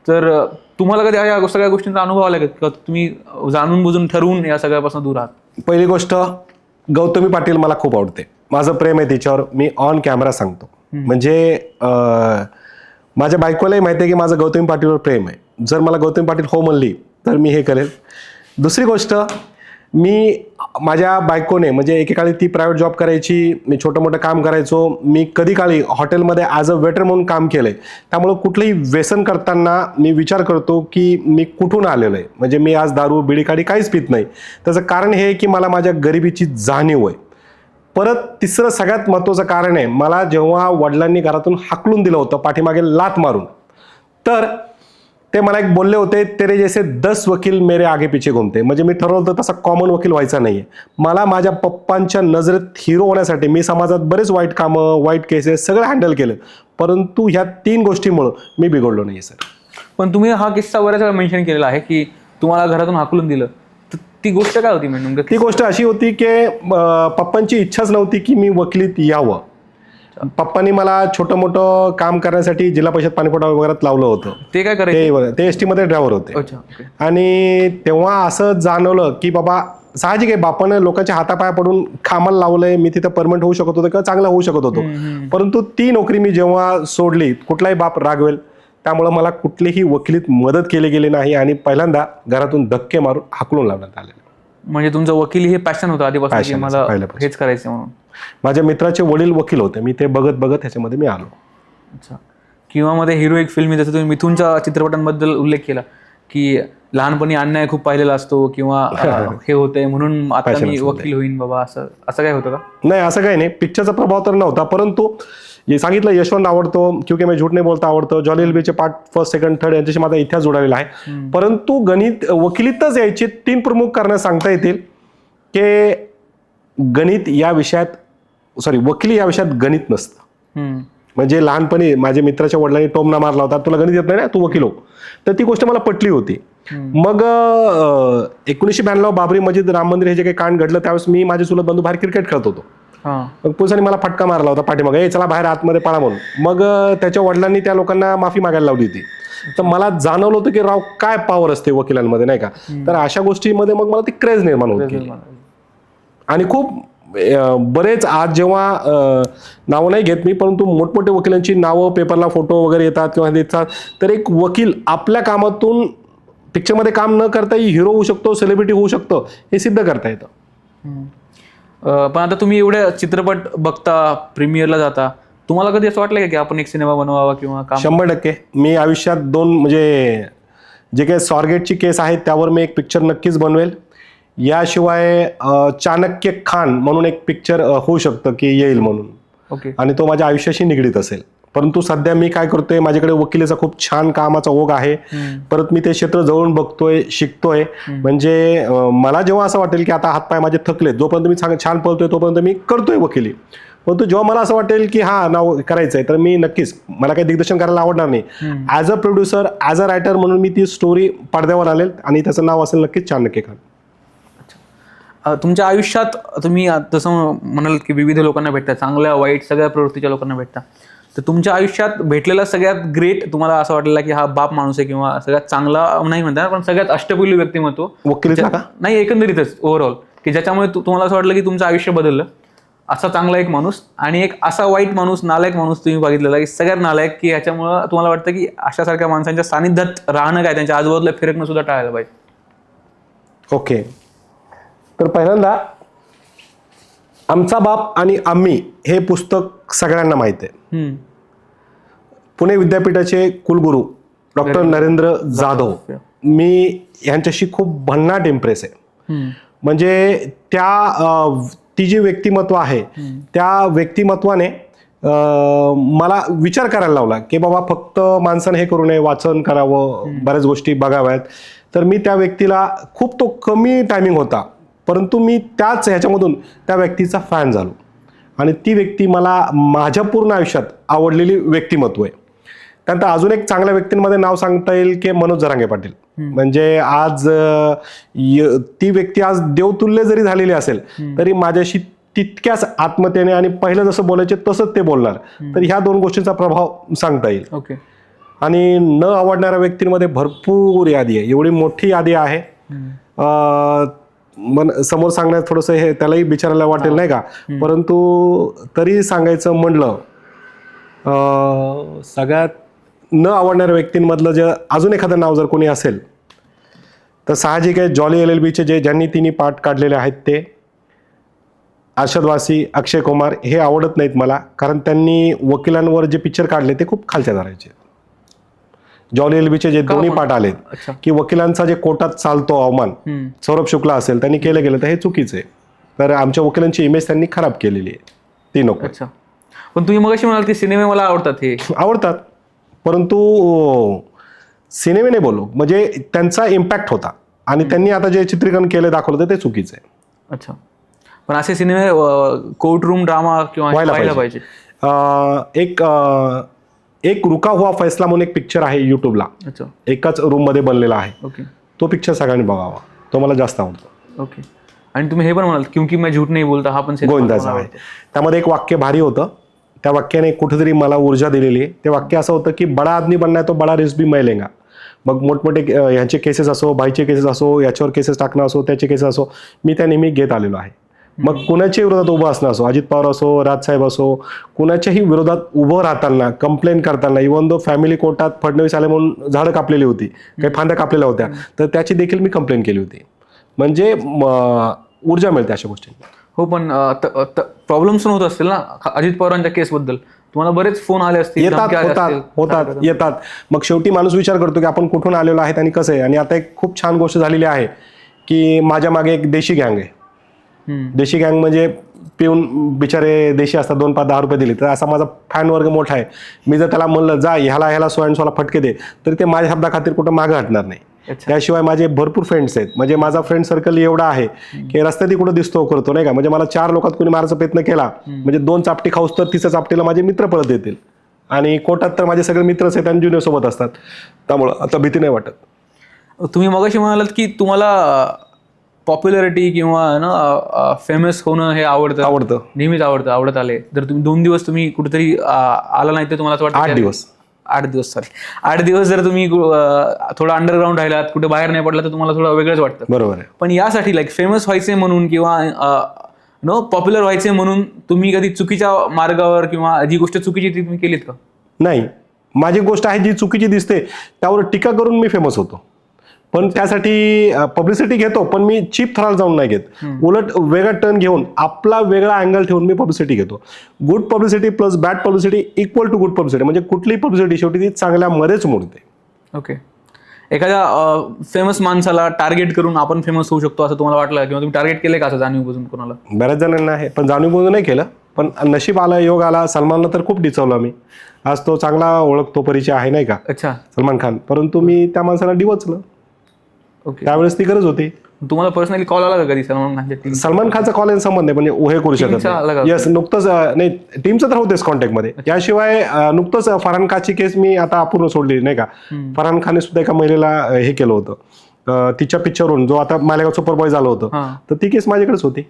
तर तुम्हाला कधी या सगळ्या गोष्टींचा अनुभव आला का तुम्ही जाणून बुजून ठरवून या सगळ्यापासून दूर आहात? पहिली गोष्ट, गौतमी पाटील मला खूप आवडते. माझं प्रेम आहे तिच्यावर. मी ऑन कॅमेरा सांगतो. म्हणजे माझ्या बायकोलाही माहिती आहे की माझं गौतमी पाटीलवर प्रेम आहे. जर मला गौतमी पाटील हो म्हणली तर मी हे करेल. दुसरी गोष्ट, मी माझ्या बायकोने म्हणजे एकेकाळी ती प्रायव्हेट जॉब करायची, मी छोटं मोठं काम करायचो. मी कधी काळी हॉटेलमध्ये ॲज अ वेटर म्हणून काम केलंय. त्यामुळं कुठलंही व्यसन करताना मी विचार करतो की मी कुठून आलेलो आहे. म्हणजे मी आज दारू, बिडी, काडी काहीच पित नाही. त्याचं कारण हे आहे की मला माझ्या गरिबीची जाणीव आहे. परत तिसरं सगळ्यात महत्त्वाचं कारण आहे, मला जेव्हा वडिलांनी घरातून हाकलून दिलं होतं पाठीमागे लात मारून, तर ते मला एक बोलले होते, तेरे जैसे 10 वकील मेरे आगे पीछे घूमते. म्हणजे मी ठरवलं होतं तसा कॉमन वकील व्हायचा नाही आहे. मला माझ्या पप्पांच्या नजरेत हिरो होण्यासाठी मी समाजात बरेच वाईट कामं, वाईट केसेस सगळं हँडल केलं. परंतु ह्या 3 गोष्टीमुळं मी बिघडलो नाही सर. पण तुम्ही हा किस्सा बऱ्याच वेळा मेन्शन केलेला आहे की तुम्हाला घरातून हाकलून दिलं, तर ती गोष्ट काय होती? म्हणजे ती गोष्ट अशी होती की पप्पांची इच्छाच नव्हती की मी वकिलीत यावं. पप्पांनी मला छोटं मोठं काम करण्यासाठी जिल्हा परिषद पाणीपुरवठा विभागात लावलं होतं. ते काय करायचे? ते एस टीमध्ये ड्रायव्हर होते. आणि तेव्हा असं जाणवलं की बाबा साहजिक आहे, बापानं लोकांच्या हातापाया पडून कामाला लावलंय. मी तिथं परमनंट होऊ शकत होतो किंवा चांगला होऊ शकत होतो. परंतु ती नोकरी मी जेव्हा सोडली, कुठलाही बाप रागवेल, त्यामुळं मला कुठलीही वकिलीत मदत केली गेली नाही आणि पहिल्यांदा घरातून धक्के मारून हाकलून लावण्यात आले. म्हणजे तुमचं वकिली हे पॅशन होतं आधीपासून की मला हेच करायचं म्हणून? माझ्या मित्राचे वडील वकील होते. मी ते बघत बघत ह्याच्यामध्ये मी आलो. अच्छा. किंवा मध्ये हिरोईक फिल्म, जसं तुम्ही मिथूनच्या चित्रपटांबद्दल उल्लेख केला की लहानपणी अन्याय खूप पाहिलेला असतो किंवा हे होतंय म्हणून आता मी वकील होईन बाबा, असं काय होतं का? नाही, असं काही नाही. पिक्चरचा प्रभाव तर नव्हता. परंतु जे सांगितलं, यशवंत आवडतो, क्योंकि मैं झूठ नहीं बोलता आवडतं, जॉली एलबीचे पार्ट 1, 2, 3 यांच्याशी माझा इतिहास जोडलेला आहे. परंतु गणित वकिलीतच यायचे 3 प्रमुख कारणं सांगता येतील की गणित या विषयात, वकिली या विषयात गणित नसतं. म्हणजे लहानपणी माझ्या मित्राच्या वडिलांनी टोमणा मारला होता, तुला गणित येत नाही ना, तू वकील हो. तर ती गोष्ट मला पटली होती. मग 1992 बाबरी मस्जिद, राम मंदिर हे जे काही कांड घडलं त्यावेळेस मी माझे चुलत बंधू बाहेर क्रिकेट खेळत होतो. मग पोलिसांनी मला फटका मारला होता पाठीमागे, चला बाहेर आतमध्ये पळा म्हणून. मग त्याच्या वडिलांनी त्या लोकांना माफी मागायला लावली होती. तर मला जाणवलं होतं की राव काय पॉवर असते वकिलांमध्ये, नाही का. तर अशा गोष्टीमध्ये मग मला ती क्रेज निर्माण होत गेली. आणि खूप बरेच आज जेव्हा नावं नाही घेत मी, परंतु मोठमोठे वकिलांची नावं पेपरला फोटो वगैरे येतात किंवा देतात, तर एक वकील आपल्या कामातून पिक्चरमध्ये काम न करताही हिरो होऊ शकतो, सेलिब्रिटी होऊ शकतो, हे सिद्ध करता येतं. पण आता तुम्ही एवढे चित्रपट बघता, प्रीमियरला जाता, तुम्हाला कधी असं वाटलं की आपण एक सिनेमा बनवावा किंवा काम? 100%. मी आयुष्यात 2 म्हणजे जे काही स्वारगेटची केस आहे त्यावर मी एक पिक्चर नक्कीच बनवेल. याशिवाय चाणक्य खान म्हणून एक पिक्चर होऊ शकतं की येईल म्हणून. ओके. आणि तो माझ्या आयुष्याशी निगडीत असेल. परंतु सध्या मी काय करतोय, माझ्याकडे वकिलीचा खूप छान कामाचा ओघ आहे. परत मी ते क्षेत्र जवळून बघतोय, शिकतोय. म्हणजे मला जेव्हा असं वाटेल की आता हातपाय माझे थकले, जोपर्यंत मी छान पळतोय तोपर्यंत मी करतोय वकिली. परंतु जेव्हा मला असं वाटेल की हा नाव करायचंय, तर मी नक्कीच, मला काही दिग्दर्शन करायला आवडणार नाही, as a producer, as a writer म्हणून मी ती स्टोरी पडद्यावर आणेल आणि त्याचं नाव असेल नक्कीच चाणक्य खान. तुमच्या आयुष्यात तुम्ही तसं म्हणाल की विविध लोकांना भेटता, चांगल्या वाईट सगळ्या प्रवृत्तीच्या लोकांना भेटता, तर तुमच्या आयुष्यात भेटलेला सगळ्यात ग्रेट तुम्हाला असं वाटलेला की हा बाप माणूस आहे, किंवा सगळ्यात चांगला नाही म्हणता पण सगळ्यात अष्टपैलू व्यक्तिमत्व वकिलीचा का? नाही, एकंदरीतच ओव्हरऑल, की ज्याच्यामुळे तुम्हाला असं वाटलं की तुमचं आयुष्य बदललं, असा चांगला एक माणूस आणि एक असा वाईट माणूस, नालायक माणूस तुम्ही बघितलेला की सगळ्यात नालायक, की ह्याच्यामुळं तुम्हाला वाटतं की अशासारख्या माणसांच्या सानिध्यात राहणं काय, त्यांच्या आजूबाजूला फिरकणं सुद्धा टाळायला पाहिजे. ओके, तर पहिल्यांदा आमचा बाप आणि आम्ही हे पुस्तक सगळ्यांना माहित आहे. पुणे विद्यापीठाचे कुलगुरू डॉक्टर नरेंद्र जाधव, मी यांच्याशी खूप भन्नाट इम्प्रेस आहे. म्हणजे ती जी व्यक्तिमत्व आहे, त्या व्यक्तिमत्वाने मला विचार करायला लावला की बाबा फक्त माणसाने हे करू नये, वाचन करावं, बऱ्याच गोष्टी बघाव्यात. तर मी त्या व्यक्तीला खूप, तो कमी टायमिंग होता, परंतु मी त्याच ह्याच्यामधून त्या व्यक्तीचा फॅन झालो आणि ती व्यक्ती मला माझ्या पूर्ण आयुष्यात आवडलेली व्यक्तिमत्व आहे. त्यानंतर अजून एक चांगल्या व्यक्तींमध्ये नाव सांगता येईल की मनोज जरांगे पाटील. म्हणजे आज ती व्यक्ती आज देवतुल्य जरी झालेली असेल तरी माझ्याशी तितक्याच आत्मतेने आणि पहिलं जसं बोलायचे तसंच ते बोलणार. तर ह्या दोन गोष्टींचा प्रभाव सांगता येईल. ओके. आणि न आवडणाऱ्या व्यक्तींमध्ये भरपूर यादी आहे, एवढी मोठी यादी आहे. समोर सांगण्यात थोडंसं हे त्यालाही बिचारायला वाटेल नाही का, परंतु तरी सांगायचं म्हणलं, सगळ्यात न आवडणाऱ्या व्यक्तींमधलं जे अजून एखादं नाव जर कोणी असेल तर साहजिक आहे, जॉली LLBचे ज्यांनी तिन्ही पार्ट काढलेले आहेत ते अर्शद वासी, अक्षय कुमार हे आवडत नाहीत मला, कारण त्यांनी वकिलांवर जे पिक्चर काढले ते खूप खालच्या दराचे. जॉली LLBचे जे दोन्ही पार्ट आलेत की वकिलांचा जे कोर्टात चालतो अवमान, सौरभ शुक्ला असेल त्यांनी गेलं तर हे चुकीचं आहे. तर आमच्या वकिलांची इमेज त्यांनी खराब केलेली आहे, ती नको. अच्छा, पण तुम्ही मगाशी म्हणाल की सिनेमे मला आवडतात, हे आवडतात, परंतु सिनेमे नाही बोललो, म्हणजे त्यांचा इम्पॅक्ट होता आणि त्यांनी आता जे चित्रीकरण केलं, दाखवलं ते चुकीचं आहे. अच्छा, पण असे सिनेमे कोर्ट रूम ड्रामा किंवा व्हायला पाहिजे. एक रुका हुआ फैसला म्हणून एक पिक्चर आहे युट्यूबला, एकाच रूम मध्ये बनलेला आहे. ओके. तो पिक्चर सगळ्यांनी बघावा, तो मला जास्त आवडतो. ओके. आणि तुम्ही हे पण म्हणाल क्योंकि मैं झूठ नहीं बोलता, हा पण गोविंदाचा आहे. त्यामध्ये एक वाक्य भारी होतं, त्या वाक्याने कुठेतरी मला ऊर्जा दिलेली आहे. ते वाक्य असं होतं की बडा आदमी बनना है तो बडा रिस्क भी मैं लेंगा. मग मोठमोठे ह्यांचे केसेस असो, बाईचे केसेस असो, याच्यावर केसेस टाकणं असो, त्याचे केसेस असो, मी त्या नेहमी घेत आलेलो आहे. मग कुणाच्याही विरोधात उभं असणं असो, अजित पवार असो, राजसाहेब असो, कुणाच्याही विरोधात उभं राहताना, कंप्लेंट करताना, इव्हन दो फॅमिली कोर्टात फडणवीस आले म्हणून झाडं कापलेली होती, काही फांद्या कापलेल्या होत्या, तर त्याची देखील मी कंप्लेंट केली होती. म्हणजे ऊर्जा मिळते अशा गोष्टी. हो, पण प्रॉब्लेम्स होत असतील ना अजित पवारांच्या केसबद्दल, तुम्हाला बरेच फोन आले असतील. येतात. मग शेवटी माणूस विचार करतो की आपण कुठून आलेलो आहेत आणि कसं आहे. आणि आता एक खूप छान गोष्ट झालेली आहे की माझ्या मागे एक देशी गँग आहे. देशी गँग म्हणजे पिऊन बिचारे देशी असतात, 2-5-10 रुपये दिले तर असा माझा फॅन वर्ग मोठा आहे. मी जर त्याला म्हणलं जा ह्याला सोळा फटके दे, तर ते माझ्या शब्दा खातीर कुठं मागं हटणार नाही. त्याशिवाय माझे भरपूर फ्रेंड्स आहेत. म्हणजे माझा फ्रेंड सर्कल एवढा आहे की रस्त्यातही कुठं दिसतो करतो नाही का. म्हणजे मला 4 लोकात कोणी मारायचा प्रयत्न केला म्हणजे 2 चापटी खाऊस तर 3 चापटीला माझे मित्र पळत येतील. आणि कोर्टात तर माझे सगळे मित्रच आहेत आणि ज्युनियर सोबत असतात, त्यामुळं आता भीती नाही वाटत. तुम्ही मगाशी म्हणालात की तुम्हाला पॉप्युलरिटी किंवा फेमस होणं हे आवडतं, नेहमीच आवडत आले. जर तुम्ही 2 दिवस तुम्ही कुठेतरी आला नाही तर तुम्हाला असं वाटतं 8 दिवस जर तुम्ही थोडं अंडरग्राऊंड राहिलात, कुठे बाहेर नाही पडला तर तुम्हाला थोडं वेगळंच वाटतं. बरोबर आहे. पण यासाठी लाईक फेमस व्हायचे म्हणून किंवा पॉप्युलर व्हायचे म्हणून तुम्ही कधी चुकीच्या मार्गावर किंवा जी गोष्ट चुकीची ती तुम्ही केलीत का? नाही, माझी गोष्ट आहे जी चुकीची दिसते त्यावर टीका करून मी फेमस होतो. पण त्यासाठी पब्लिसिटी घेतो, पण मी चीप थराला जाऊन नाही घेत. उलट वेगळा टर्न घेऊन आपला वेगळा अँगल ठेवून मी पब्लिसिटी घेतो. Good publicity plus bad publicity equal to good publicity. म्हणजे कुठलीही पब्लिसिटी शेवटी ती चांगल्यामध्येच मोडते. ओके. एखाद्या फेमस माणसाला टार्गेट करून आपण फेमस होऊ शकतो असं तुम्हाला वाटलं किंवा तुम्ही टार्गेट केलं का असं जाणीवबुजून कोणाला? बऱ्याच जणांना आहे, पण जाणीवबुजून नाही केलं. पण नशीब आलं, योग आला. सलमानला तर खूप डिचवलं मी. आज तो चांगला ओळखतो, परिचय आहे नाही का, अच्छा. सलमान खान. परंतु मी त्या माणसाला डिवचलं. ओके. त्यावेळेस ती गरज होती. तुम्हाला पर्सनली कॉल आला का कधी सलमान खानच्या टीम? सलमान खानचा कॉल आणि संबंध नाही, म्हणजे हे करू शकत टीमचा आला का? नाही. येस, नुकतंच नाही, टीमचं तर होतेच कॉन्टॅक्टमध्ये. याशिवाय नुकतंच फरहान खानची केस मी आता अपूर्ण सोडली नाही का. फरहान खानने सुद्धा एका महिलेला हे केलं होतं, तिच्या पिक्चरवरून, जो आता मालेगाव सुपरबॉय झालं होतं, तर ती केस माझ्याकडेच होती.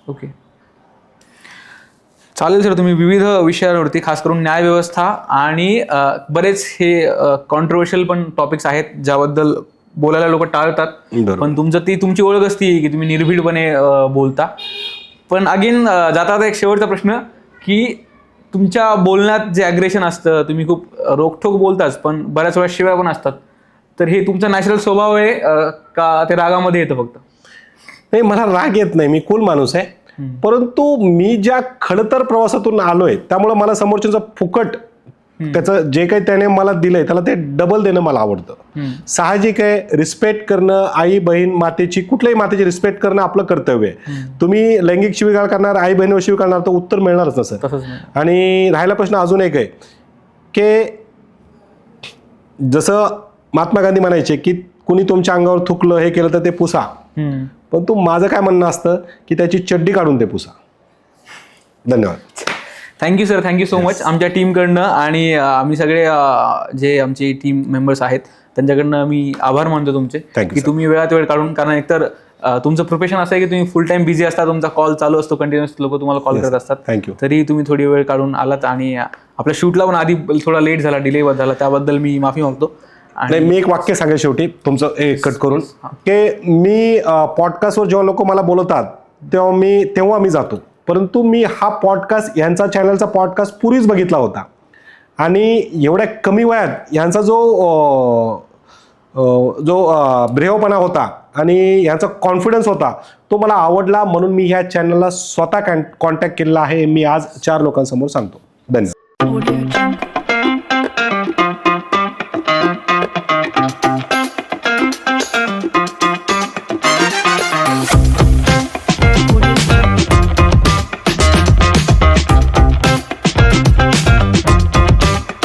ओके, चालेल सर. तुम्ही विविध विषयांवरती, खास करून न्यायव्यवस्था आणि बरेच हे कॉन्ट्रोवर्शियल पण टॉपिक्स आहेत ज्याबद्दल बोलायला लोक टाळतात, पण तुमची ओळख असती की तुम्ही निर्भीडपणे बोलता. पण अगेन जाता एक शेवटचा प्रश्न, की तुमच्या बोलण्यात जे ॲग्रेशन असतं, तुम्ही खूप रोखठोक बोलताच, पण बऱ्याच वेळा शिव्या पण असतात, तर हे तुमचा नॅचरल स्वभाव आहे का ते रागामध्ये येतं फक्त? नाही, मला राग येत नाही, मी कूल माणूस आहे. परंतु मी ज्या खडतर प्रवासातून आलोय, त्यामुळे मला समोरच्याचं फुकट त्याचं जे काही त्याने मला दिलंय त्याला ते डबल देणं मला आवडतं. साहजिक आहे, रिस्पेक्ट करणं, आई बहीण मातेची, कुठल्याही मातेची रिस्पेक्ट करणं आपलं कर्तव्य आहे. तुम्ही लैंगिक शिवीगाळ करणार, आई बहिणीवर शिवीगाळ करणार, तर उत्तर मिळणारच नसतं. आणि राहिला प्रश्न अजून एक आहे की जसं महात्मा गांधी म्हणायचे की कुणी तुमच्या अंगावर थुकलं, हे केलं तर ते पुसा. पण तू माझं काय म्हणणं असतं की त्याची चड्डी काढून ते पुसा. धन्यवाद. Thank you sir, thank you so much आमच्या टीमकडनं. आणि आम्ही सगळे जे आमचे टीम मेंबर्स आहेत त्यांच्याकडनं मी आभार मानतो तुमचे, की तुम्ही वेळात वेळ काढून, कारण एकतर तुमचं प्रोफेशन असं आहे की तुम्ही फुल टाइम बिझी असता, तुमचा कॉल चालू असतो, कंटिन्युअस लोक तुम्हाला कॉल करत असतात. थँक्यू. तरी तुम्ही थोडी वेळ काढून आलात आणि आपल्या शूटला पण आधी थोडा लेट झाला, डिले झाला, त्याबद्दल मी माफी मागतो. नाही, मी एक वाक्य सांगेल शेवटी तुमचं कट करून, की मी पॉडकास्टवर जेव्हा लोक मला बोलवतात तेव्हा मी जातो. परंतु मी हा पॉडकास्ट, यांचा चॅनलचा पॉडकास्ट पूर्वीच बघितला होता, आणि एवढ्या कमी वयात यांचा जो ब्रेवपणा होता आणि यांचा कॉन्फिडन्स होता, तो मला आवडला. म्हणून मी ह्या चॅनलला स्वतः कॉन्टॅक्ट केलेला आहे. मी आज 4 लोकांसमोर सांगतो. धन्यवाद.